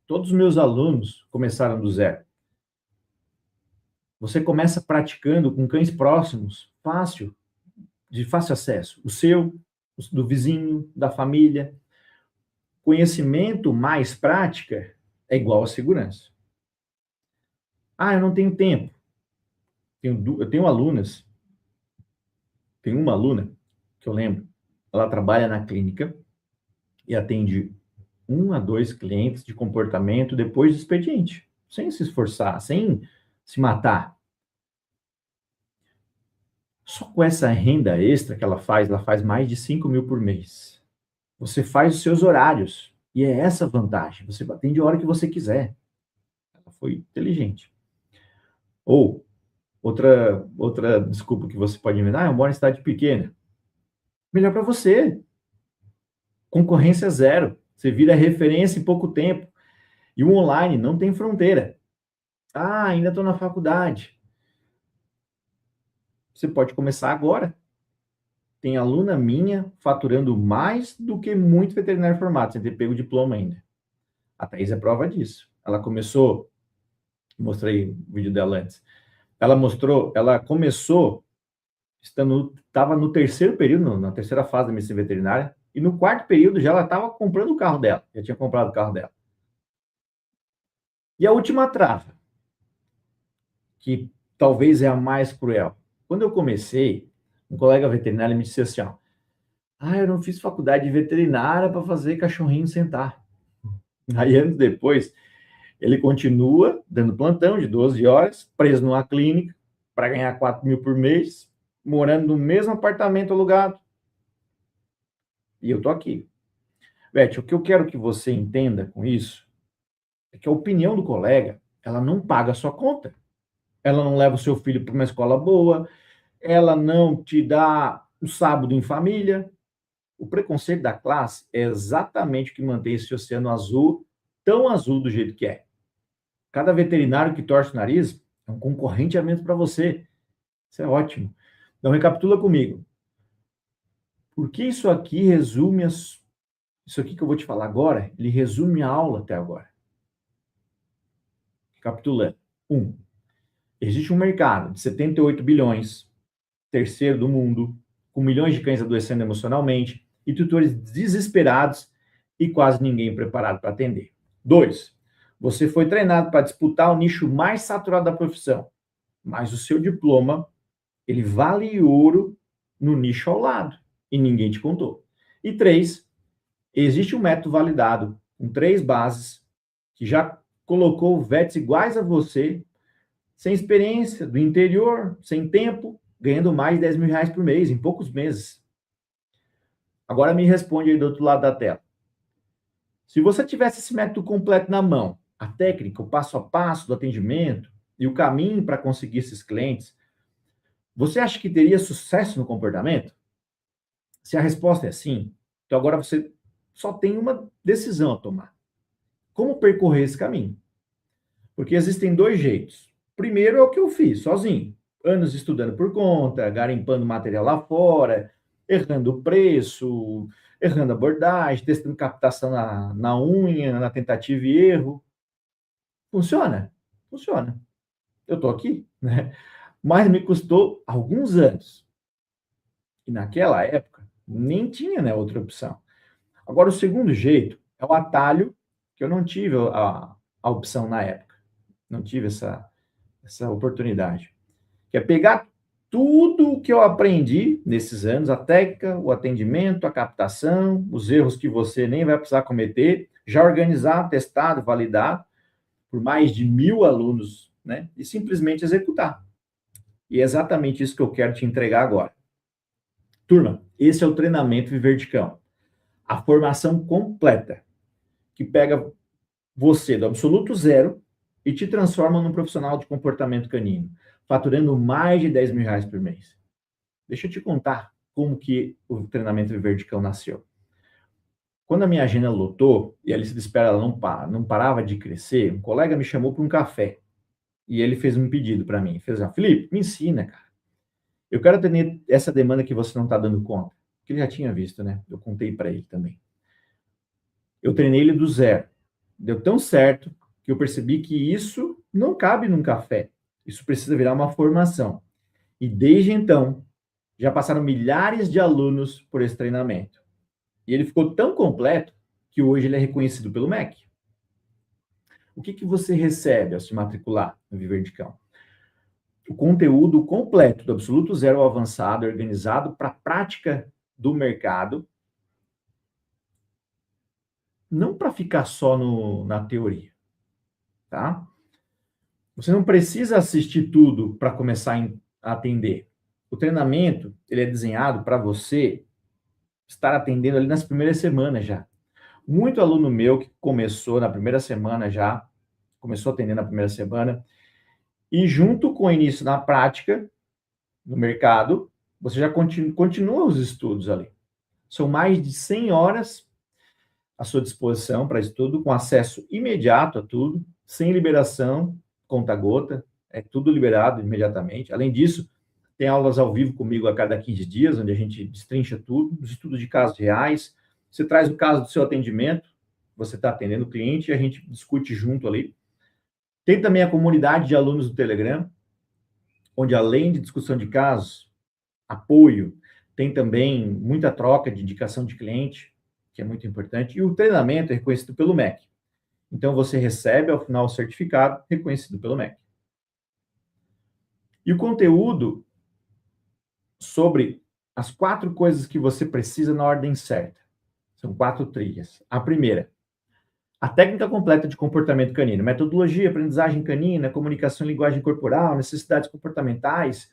Todos os meus alunos começaram do zero. Você começa praticando com cães próximos, de fácil acesso. O seu, do vizinho, da família. Conhecimento mais prática é igual a segurança. Ah, eu não tenho tempo. Eu tenho alunas. Tem uma aluna, que eu lembro, ela trabalha na clínica e atende 1 a 2 clientes de comportamento depois do expediente, sem se esforçar, sem se matar. Só com essa renda extra que ela faz mais de 5 mil por mês. Você faz os seus horários. E é essa a vantagem. Você atende a hora que você quiser. Ela foi inteligente. Ou, outra desculpa que você pode inventar, eu moro em cidade pequena. Melhor para você. Concorrência zero. Você vira referência em pouco tempo. E o online não tem fronteira. Ah, ainda estou na faculdade. Você pode começar agora. Tem aluna minha faturando mais do que muito veterinário formado, sem ter pego o diploma ainda. A Thaís é prova disso. Ela começou, mostrei o vídeo dela antes. Ela começou, estava no terceiro período, na terceira fase da medicina veterinária, e no quarto período já ela estava comprando o carro dela, já tinha comprado o carro dela. E a última trava, que talvez é a mais cruel. Quando eu comecei, um colega veterinário me disse assim, ó, eu não fiz faculdade de veterinária para fazer cachorrinho sentar. Aí, anos depois, ele continua dando plantão de 12 horas, preso numa clínica, para ganhar 4 mil por mês, morando no mesmo apartamento alugado. E eu tô aqui. Beth, o que eu quero que você entenda com isso é que a opinião do colega, ela não paga a sua conta. Ela não leva o seu filho para uma escola boa, ela não te dá o sábado em família. O preconceito da classe é exatamente o que mantém esse oceano azul, tão azul do jeito que é. Cada veterinário que torce o nariz é um concorrente a menos para você. Isso é ótimo. Então, recapitula comigo. Porque isso aqui resume isso aqui que eu vou te falar agora, ele resume a aula até agora. Recapitulando. 1. Existe um mercado de 78 bilhões, terceiro do mundo, com milhões de cães adoecendo emocionalmente e tutores desesperados e quase ninguém preparado para atender. 2. Você foi treinado para disputar o nicho mais saturado da profissão, mas o seu diploma, ele vale ouro no nicho ao lado e ninguém te contou. E 3. Existe um método validado com 3 bases que já colocou vets iguais a você, sem experiência, do interior, sem tempo, ganhando mais de 10 mil reais por mês, em poucos meses. Agora me responde aí do outro lado da tela. Se você tivesse esse método completo na mão, a técnica, o passo a passo do atendimento e o caminho para conseguir esses clientes, você acha que teria sucesso no comportamento? Se a resposta é sim, então agora você só tem uma decisão a tomar. Como percorrer esse caminho? Porque existem 2 jeitos. Primeiro é o que eu fiz, sozinho. Anos estudando por conta, garimpando material lá fora, errando o preço, errando a abordagem, testando captação na unha, na tentativa e erro. Funciona? Funciona. Eu estou aqui, né? Mas me custou alguns anos. E naquela época, nem tinha, né, outra opção. Agora, o segundo jeito é o atalho, que eu não tive a opção na época. Não tive essa oportunidade. Que é pegar tudo o que eu aprendi nesses anos, a técnica, o atendimento, a captação, os erros que você nem vai precisar cometer, já organizar, testar, validar por mais de 1.000 alunos, né? E simplesmente executar. E é exatamente isso que eu quero te entregar agora. Turma, esse é o treinamento Viver de Cão. A formação completa, que pega você do absoluto zero e te transforma num profissional de comportamento canino, faturando mais de 10 mil reais por mês. Deixa eu te contar como que o treinamento Viver de Cão nasceu. Quando a minha agenda lotou e a lista de espera não parava de crescer, um colega me chamou para um café e ele fez um pedido para mim. Fez assim: Felipe, me ensina, cara. Eu quero atender essa demanda que você não está dando conta. Que ele já tinha visto, né? Eu contei para ele também. Eu treinei ele do zero. Deu tão certo que eu percebi que isso não cabe num café. Isso precisa virar uma formação. E desde então, já passaram milhares de alunos por esse treinamento. E ele ficou tão completo que hoje ele é reconhecido pelo MEC. O que você recebe ao se matricular no Viver de Cão? O conteúdo completo, do absoluto zero ao avançado, organizado para a prática do mercado, não para ficar só na teoria, tá? Você não precisa assistir tudo para começar a atender. O treinamento, ele é desenhado para você estar atendendo ali nas primeiras semanas já. Muito aluno meu que começou na primeira semana já, começou a atender na primeira semana, e junto com o início na prática, no mercado, você já continua os estudos ali. São mais de 100 horas à sua disposição para estudo, com acesso imediato a tudo, sem liberação, conta-gota, é tudo liberado imediatamente. Além disso, tem aulas ao vivo comigo a cada 15 dias, onde a gente destrincha tudo, os estudos de casos reais. Você traz o caso do seu atendimento, você está atendendo o cliente e a gente discute junto ali. Tem também a comunidade de alunos do Telegram, onde além de discussão de casos, apoio, tem também muita troca de indicação de cliente, que é muito importante, e o treinamento é reconhecido pelo MEC. Então, você recebe, ao final, o certificado reconhecido pelo MEC. E o conteúdo sobre as 4 coisas que você precisa na ordem certa. São 4 trilhas. A primeira, a técnica completa de comportamento canino, metodologia, aprendizagem canina, comunicação e linguagem corporal, necessidades comportamentais,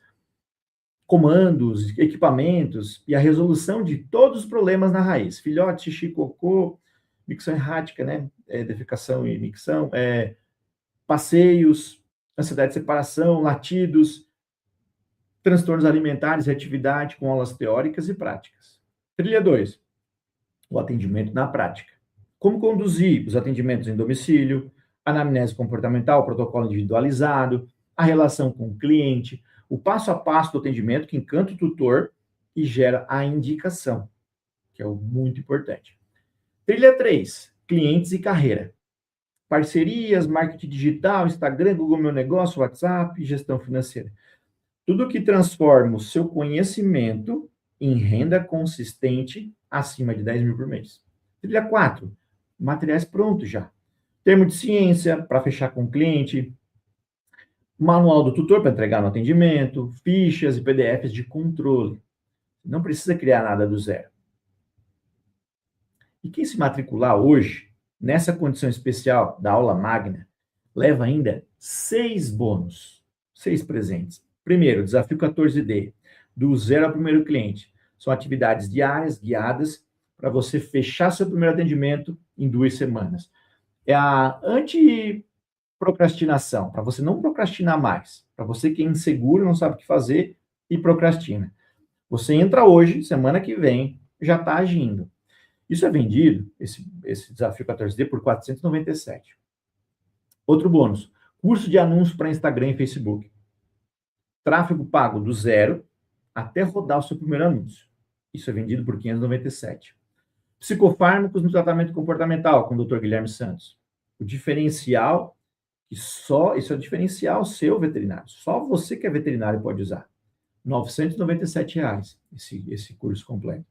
comandos, equipamentos e a resolução de todos os problemas na raiz. Filhote, xixi, cocô, micção errática, né? Defecação e micção, passeios, ansiedade de separação, latidos, transtornos alimentares e atividade com aulas teóricas e práticas. Trilha 2, o atendimento na prática. Como conduzir os atendimentos em domicílio, anamnese comportamental, protocolo individualizado, a relação com o cliente, o passo a passo do atendimento que encanta o tutor e gera a indicação, que é o muito importante. Trilha 3, clientes e carreira. Parcerias, marketing digital, Instagram, Google Meu Negócio, WhatsApp, gestão financeira. Tudo que transforma o seu conhecimento em renda consistente acima de 10 mil por mês. Trilha 4, materiais prontos já. Termo de ciência para fechar com o cliente, manual do tutor para entregar no atendimento, fichas e PDFs de controle. Não precisa criar nada do zero. E quem se matricular hoje, nessa condição especial da aula magna, leva ainda 6 bônus, 6 presentes. Primeiro, desafio 14D, do zero ao primeiro cliente. São atividades diárias, guiadas, para você fechar seu primeiro atendimento em 2 semanas. É a anti-procrastinação, para você não procrastinar mais. Para você que é inseguro, não sabe o que fazer e procrastina. Você entra hoje, semana que vem, já está agindo. Isso é vendido, esse desafio 14D, por 497. Outro bônus, curso de anúncio para Instagram e Facebook. Tráfego pago do zero até rodar o seu primeiro anúncio. Isso é vendido por 597. Psicofármacos no tratamento comportamental, com o Dr. Guilherme Santos. O diferencial, isso é o diferencial seu, veterinário. Só você que é veterinário pode usar. R$ 997 esse curso completo.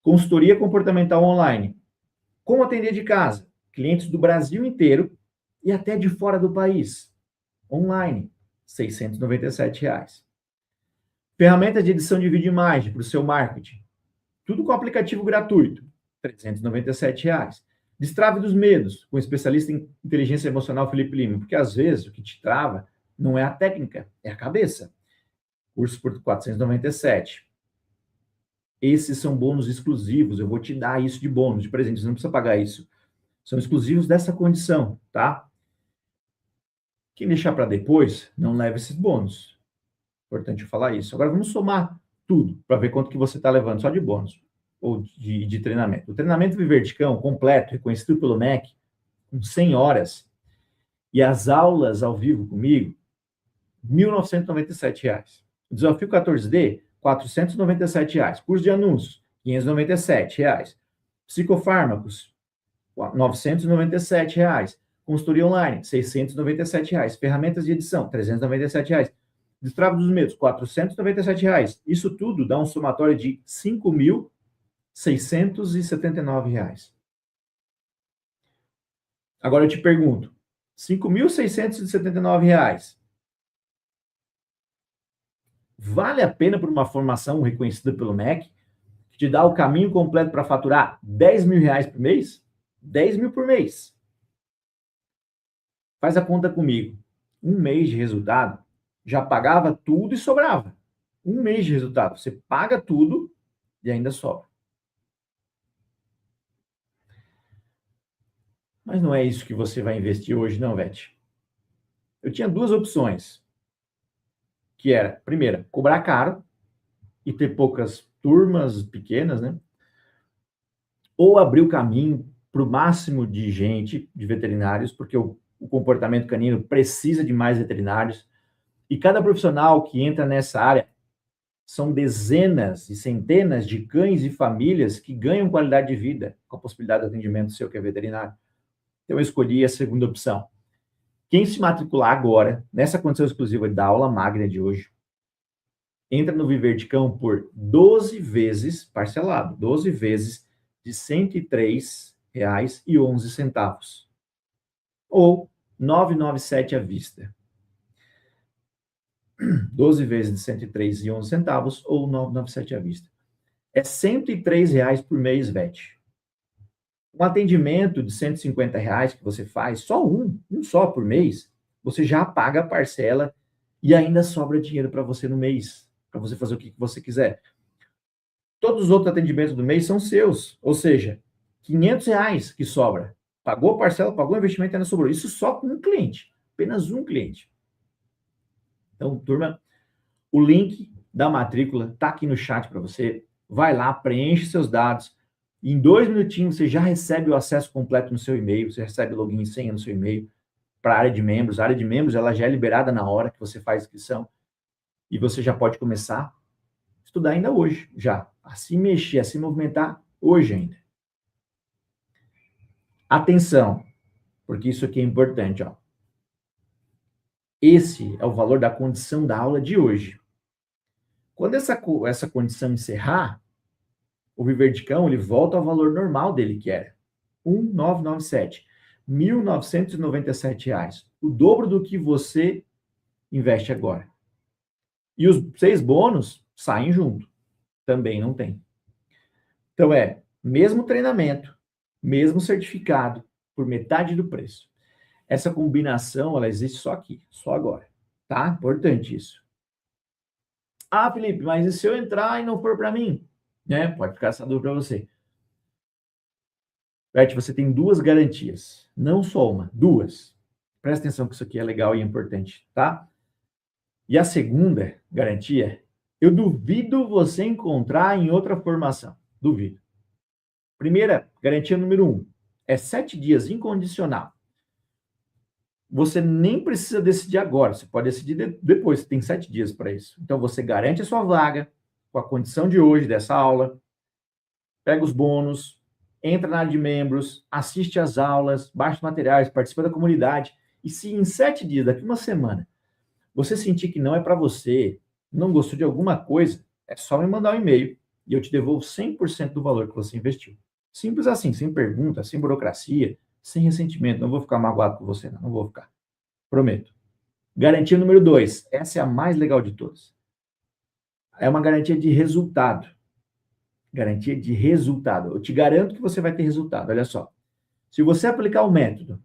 Consultoria comportamental online. Como atender de casa? Clientes do Brasil inteiro e até de fora do país. Online, R$ 697. Ferramentas de edição de vídeo e imagem para o seu marketing. Tudo com aplicativo gratuito, R$ 397. Destrave dos medos, com o especialista em inteligência emocional Felipe Lima, porque às vezes o que te trava não é a técnica, é a cabeça. Curso por 497. Esses são bônus exclusivos, eu vou te dar isso de bônus, de presente, você não precisa pagar isso. São exclusivos dessa condição, tá? Quem deixar para depois, não leva esses bônus. Importante eu falar isso. Agora vamos somar tudo, para ver quanto que você está levando só de bônus, ou de treinamento. O treinamento Viver de Cão, completo, reconhecido pelo MEC, com 100 horas, e as aulas ao vivo comigo, R$ 1.997. O desafio 14D, R$ 497. Curso de anúncios, R$ 597. Psicofármacos, R$ 997. Consultoria online, R$ 697. Ferramentas de edição, R$ 397. Destrave dos medos, R$ 497. Isso tudo dá um somatório de R$ 5.679. Agora eu te pergunto, R$ 5.679, vale a pena por uma formação reconhecida pelo MEC, que te dá o caminho completo para faturar R$ 10 mil por mês? 10 mil por mês. Faz a conta comigo. 1 mês de resultado, já pagava tudo e sobrava. 1 mês de resultado, você paga tudo e ainda sobra. Mas não é isso que você vai investir hoje, não, Vete. Eu tinha 2 opções. Que era, primeira, cobrar caro e ter poucas turmas pequenas, né? Ou abrir o caminho para o máximo de gente, de veterinários, porque o comportamento canino precisa de mais veterinários. E cada profissional que entra nessa área são dezenas e centenas de cães e famílias que ganham qualidade de vida com a possibilidade de atendimento seu, que é veterinário. Então, eu escolhi a segunda opção. Quem se matricular agora, nessa condição exclusiva da aula magna de hoje, entra no Viver de Cão por 12 vezes, parcelado, 12 vezes de R$ 103,11. Ou R$ 997 à vista. 12 vezes de R$ 103,11 ou R$ 997 à vista. É R$ 103 por mês, Vete. Um atendimento de R$ 150 que você faz, só um só por mês, você já paga a parcela e ainda sobra dinheiro para você no mês, para você fazer o que você quiser. Todos os outros atendimentos do mês são seus, ou seja, R$ 500 que sobra. Pagou a parcela, pagou o investimento e ainda sobrou. Isso só com um cliente, apenas um cliente. Então, turma, o link da matrícula está aqui no chat para você. Vai lá, preenche seus dados. Em 2 minutinhos, você já recebe o acesso completo no seu e-mail, você recebe login e senha no seu e-mail para a área de membros. A área de membros ela já é liberada na hora que você faz a inscrição e você já pode começar estudar ainda hoje, já. A se mexer, a se movimentar hoje ainda. Atenção, porque isso aqui é importante, ó. Esse é o valor da condição da aula de hoje. Quando essa condição encerrar, o Viverdicão, ele volta ao valor normal dele, que era 1.997, R$ 1.997. O dobro do que você investe agora. E os 6 bônus saem junto. Também não tem. Então mesmo treinamento, mesmo certificado, por metade do preço. Essa combinação, ela existe só aqui, só agora. Tá? Importante isso. Ah, Felipe, mas e se eu entrar e não for para mim? Né? Pode ficar essa dúvida para você. Beth, você tem 2 garantias. Não só uma, 2. Presta atenção que isso aqui é legal e importante, tá? E a segunda garantia, eu duvido você encontrar em outra formação. Duvido. Primeira, garantia número 1. É 7 dias incondicional. Você nem precisa decidir agora. Você pode decidir depois. Você tem 7 dias para isso. Então, você garante a sua vaga com a condição de hoje, dessa aula. Pega os bônus. Entra na área de membros. Assiste às aulas. Baixa materiais. Participa da comunidade. E se em 7 dias, daqui uma semana, você sentir que não é para você, não gostou de alguma coisa, é só me mandar um e-mail e eu te devolvo 100% do valor que você investiu. Simples assim, sem pergunta, sem burocracia, sem ressentimento. Não vou ficar magoado com você, não vou ficar. Prometo. Garantia número 2. Essa é a mais legal de todas. É uma garantia de resultado. Garantia de resultado. Eu te garanto que você vai ter resultado. Olha só. Se você aplicar o método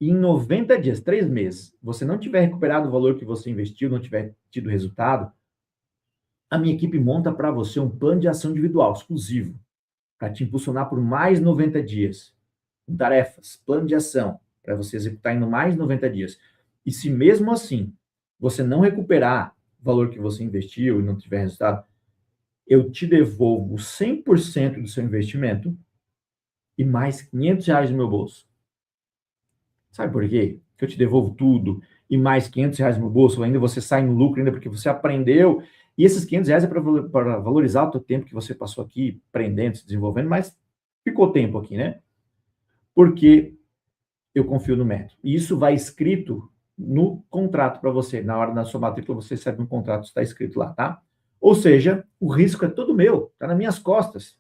e em 90 dias, 3 meses, você não tiver recuperado o valor que você investiu, não tiver tido resultado, a minha equipe monta para você um plano de ação individual, exclusivo, para te impulsionar por mais 90 dias. Com tarefas, plano de ação, para você executar em mais 90 dias. E se mesmo assim você não recuperar o valor que você investiu e não tiver resultado, eu te devolvo 100% do seu investimento e mais R$500 no meu bolso. Sabe por quê? Que eu te devolvo tudo e mais R$500 no meu bolso, ainda você sai no lucro, ainda porque você aprendeu. E esses R$500 é para valorizar o teu tempo que você passou aqui aprendendo, se desenvolvendo, mas ficou tempo aqui, né? Porque eu confio no método. E isso vai escrito no contrato para você. Na hora da sua matrícula, você recebe um contrato, está escrito lá, tá? Ou seja, o risco é todo meu, está nas minhas costas.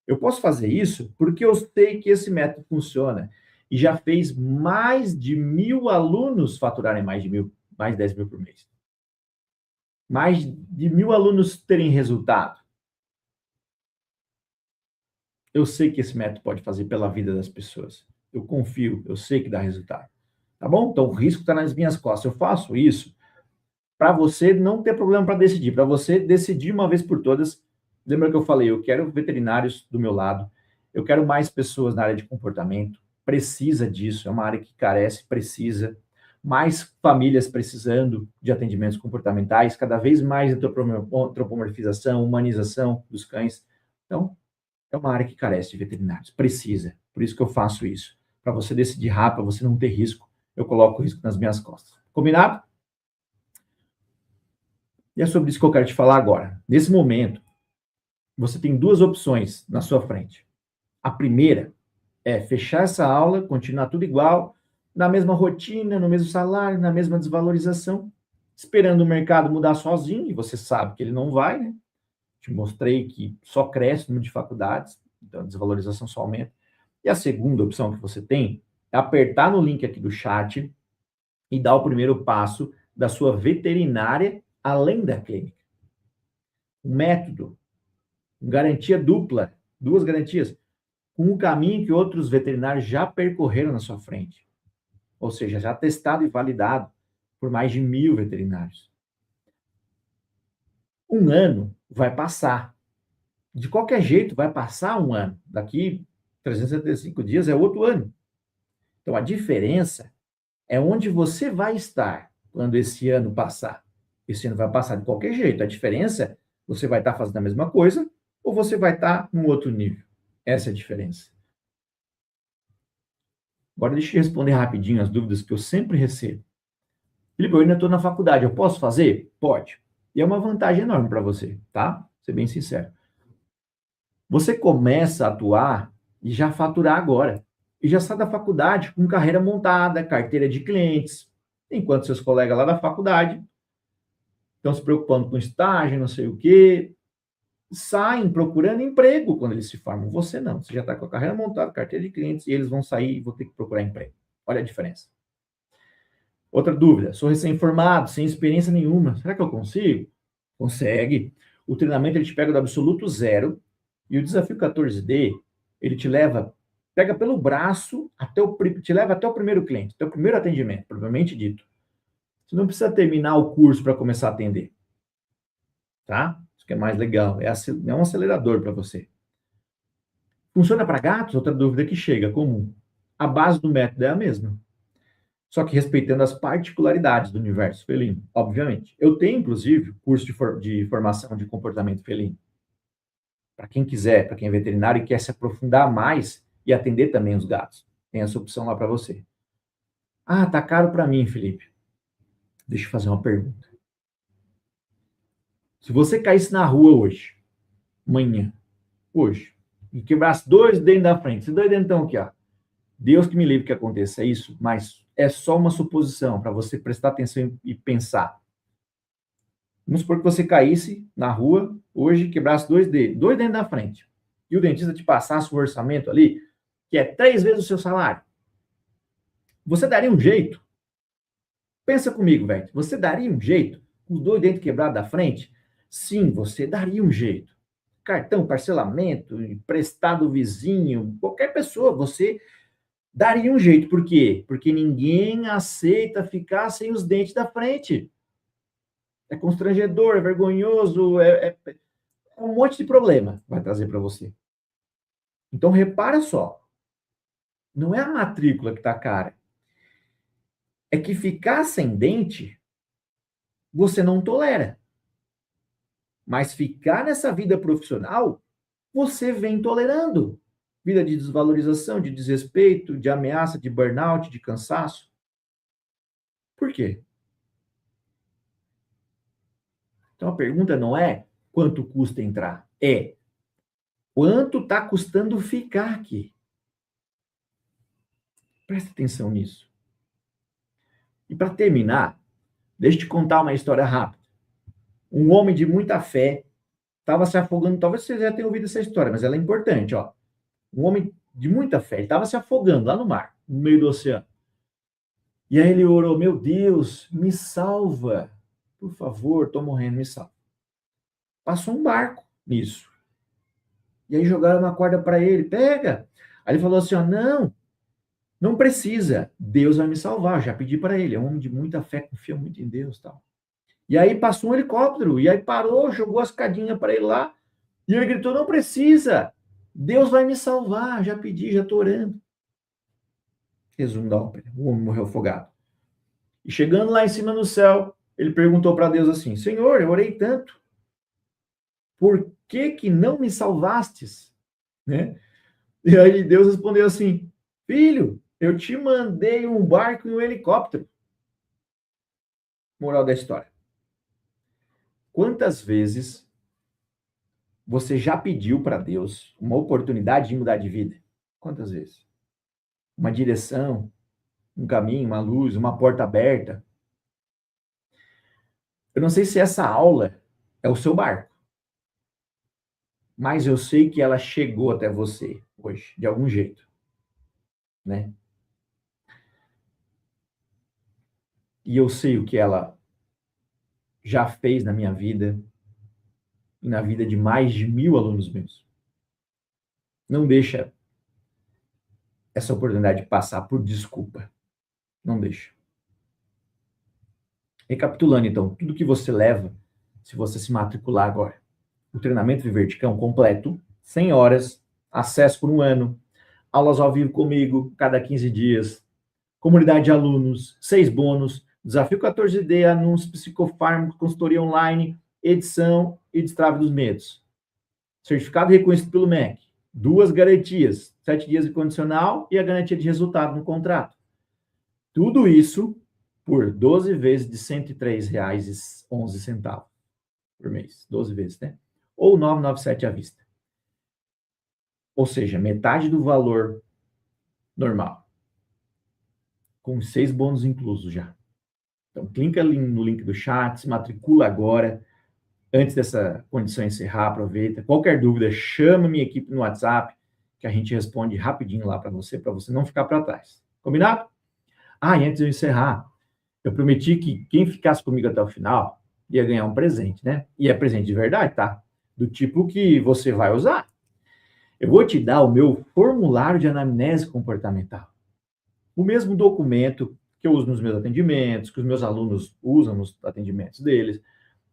Eu posso fazer isso porque eu sei que esse método funciona. E já fez mais de 1.000 alunos faturarem mais 10 mil por mês. Mais de 1.000 alunos terem resultado. Eu sei que esse método pode fazer pela vida das pessoas. Eu confio, eu sei que dá resultado. Tá bom? Então, o risco está nas minhas costas. Eu faço isso para você não ter problema para decidir, para você decidir uma vez por todas. Lembra que eu falei, eu quero veterinários do meu lado, eu quero mais pessoas na área de comportamento, precisa disso, é uma área que carece, precisa. Mais famílias precisando de atendimentos comportamentais, cada vez mais antropomorfização, humanização dos cães. Então, é uma área que carece de veterinários, precisa. Por isso que eu faço isso. Para você decidir rápido, para você não ter risco, eu coloco o risco nas minhas costas. Combinado? E é sobre isso que eu quero te falar agora. Nesse momento, você tem 2 opções na sua frente. A primeira é fechar essa aula, continuar tudo igual, na mesma rotina, no mesmo salário, na mesma desvalorização, esperando o mercado mudar sozinho, e você sabe que ele não vai, né? Te mostrei que só cresce o número de faculdades, então a desvalorização só aumenta. E a segunda opção que você tem é apertar no link aqui do chat e dar o primeiro passo da sua veterinária além da clínica. Um método, garantia dupla, 2 garantias, com um caminho que outros veterinários já percorreram na sua frente. Ou seja, já testado e validado por mais de 1.000 veterinários. 1 ano vai passar. De qualquer jeito, vai passar 1 ano. Daqui 365 dias é outro ano. Então, a diferença é onde você vai estar quando esse ano passar. Esse ano vai passar de qualquer jeito. A diferença é você vai estar fazendo a mesma coisa ou você vai estar num outro nível. Essa é a diferença. Agora, deixa eu responder rapidinho as dúvidas que eu sempre recebo. Felipe, eu ainda estou na faculdade, eu posso fazer? Pode. E é uma vantagem enorme para você, tá? ser bem sincero. Você começa a atuar e já faturar agora. E já sai da faculdade com carreira montada, carteira de clientes, enquanto seus colegas lá da faculdade estão se preocupando com estágio, não sei o quê, saem procurando emprego quando eles se formam. Você não, você já está com a carreira montada, carteira de clientes, e eles vão sair e vão ter que procurar emprego. Olha a diferença. Outra dúvida, sou recém-formado, sem experiência nenhuma, será que eu consigo? Consegue. O treinamento ele te pega do absoluto zero, e o desafio 14D, ele te pega pelo braço, te leva até o primeiro cliente, até o primeiro atendimento, propriamente dito. Você não precisa terminar o curso para começar a atender. Tá? Isso que é mais legal. É um acelerador para você. Funciona para gatos? Outra dúvida que chega, comum. A base do método é a mesma. Só que respeitando as particularidades do universo felino, obviamente. Eu tenho, inclusive, curso de formação de comportamento felino. Para quem quiser, para quem é veterinário e quer se aprofundar mais e atender também os gatos. Tem essa opção lá para você. Ah, tá caro para mim, Felipe. Deixa eu fazer uma pergunta. Se você caísse na rua hoje, amanhã, hoje, e quebrasse 2 dentes da frente, esses 2 dentão aqui, ó. Deus que me livre que aconteça isso, mas é só uma suposição para você prestar atenção e pensar. Vamos supor que você caísse na rua hoje, quebrasse 2 dentes da frente, e o dentista te passasse um orçamento ali, que é 3 vezes o seu salário. Você daria um jeito? Pensa comigo, velho. Você daria um jeito com os 2 dentes quebrados da frente? Sim, você daria um jeito. Cartão, parcelamento, emprestado vizinho, qualquer pessoa, você daria um jeito. Por quê? Porque ninguém aceita ficar sem os dentes da frente. É constrangedor, é vergonhoso, é um monte de problema vai trazer para você. Então, repara só. Não é a matrícula que está cara. É que ficar sem dente, você não tolera. Mas ficar nessa vida profissional, você vem tolerando. Vida de desvalorização, de desrespeito, de ameaça, de burnout, de cansaço. Por quê? Então a pergunta não é quanto custa entrar, é quanto está custando ficar aqui. Presta atenção nisso. E para terminar, deixa eu te contar uma história rápida. Um homem de muita fé estava se afogando, talvez você já tenha ouvido essa história, mas ela é importante, ó. Um homem de muita fé, ele estava se afogando lá no mar, no meio do oceano. E aí ele orou, meu Deus, me salva. Por favor, estou morrendo, me salva. Passou um barco nisso. E aí jogaram uma corda para ele, pega. Aí ele falou assim, ó, não precisa, Deus vai me salvar, já pedi para ele, é um homem de muita fé, confia muito em Deus, tal. E aí passou um helicóptero, e aí parou, jogou as escadinha para ele lá, e ele gritou, não precisa, Deus vai me salvar, já pedi, já estou orando. Resumo da ópera, o homem morreu afogado. E chegando lá em cima no céu, ele perguntou para Deus assim, Senhor, eu orei tanto, por que não me salvastes? Né? E aí Deus respondeu assim, filho, eu te mandei um barco e um helicóptero. Moral da história. Quantas vezes você já pediu para Deus uma oportunidade de mudar de vida? Quantas vezes? Uma direção, um caminho, uma luz, uma porta aberta. Eu não sei se essa aula é o seu barco, mas eu sei que ela chegou até você hoje, de algum jeito, né? E eu sei o que ela já fez na minha vida e na vida de mais de 1000 alunos meus. Não deixa essa oportunidade passar por desculpa. Não deixa. Recapitulando, então, tudo que você leva, se você se matricular agora. O treinamento Viverticão completo, 100 horas, acesso por 1 ano, aulas ao vivo comigo, cada 15 dias, comunidade de alunos, 6 bônus, desafio 14D, anúncios, psicofármaco, consultoria online, edição e destrave dos medos. Certificado reconhecido pelo MEC. 2 garantias, 7 dias incondicional e a garantia de resultado no contrato. Tudo isso por 12 vezes de R$ 103,11 por mês. 12 vezes, né? ou 997 à vista. Ou seja, metade do valor normal. Com 6 bônus inclusos já. Então, clica ali no link do chat, se matricula agora. Antes dessa condição encerrar, aproveita. Qualquer dúvida, chama minha equipe no WhatsApp, que a gente responde rapidinho lá para você não ficar para trás. Combinado? Ah, e antes de eu encerrar, eu prometi que quem ficasse comigo até o final ia ganhar um presente, né? E é presente de verdade, tá? Do tipo que você vai usar. Eu vou te dar o meu formulário de anamnese comportamental. O mesmo documento que eu uso nos meus atendimentos, que os meus alunos usam nos atendimentos deles.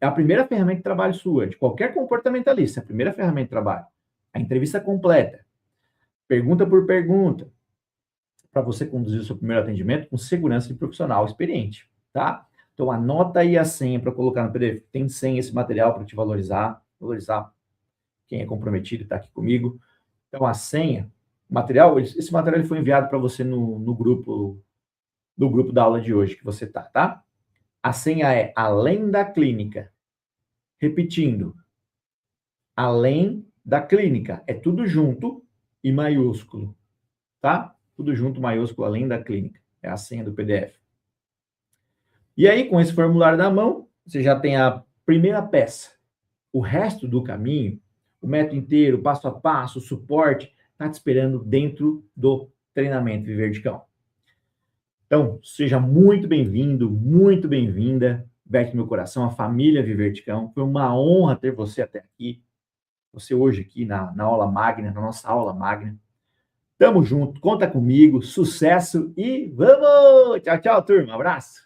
É a primeira ferramenta de trabalho sua, de qualquer comportamentalista, a primeira ferramenta de trabalho. A entrevista completa. Pergunta por pergunta. Para você conduzir o seu primeiro atendimento com segurança de profissional experiente, tá? Então, anota aí a senha para colocar no PDF. Tem senha esse material para te valorizar quem é comprometido e está aqui comigo. Então, a senha, esse material ele foi enviado para você no grupo da aula de hoje que você tá? A senha é além da clínica. Repetindo, além da clínica. É tudo junto e maiúsculo, tá? Tudo junto, maiúsculo, além da clínica. É a senha do PDF. E aí, com esse formulário na mão, você já tem a primeira peça. O resto do caminho, o método inteiro, passo a passo, o suporte, está te esperando dentro do treinamento Viver de Cão. Então, seja muito bem-vindo, muito bem-vinda, Verte no meu coração, a família Viver de Cão. Foi uma honra ter você até aqui, você hoje aqui na aula magna, na nossa aula magna. Tamo junto, conta comigo, sucesso e vamos! Tchau, tchau, turma, abraço!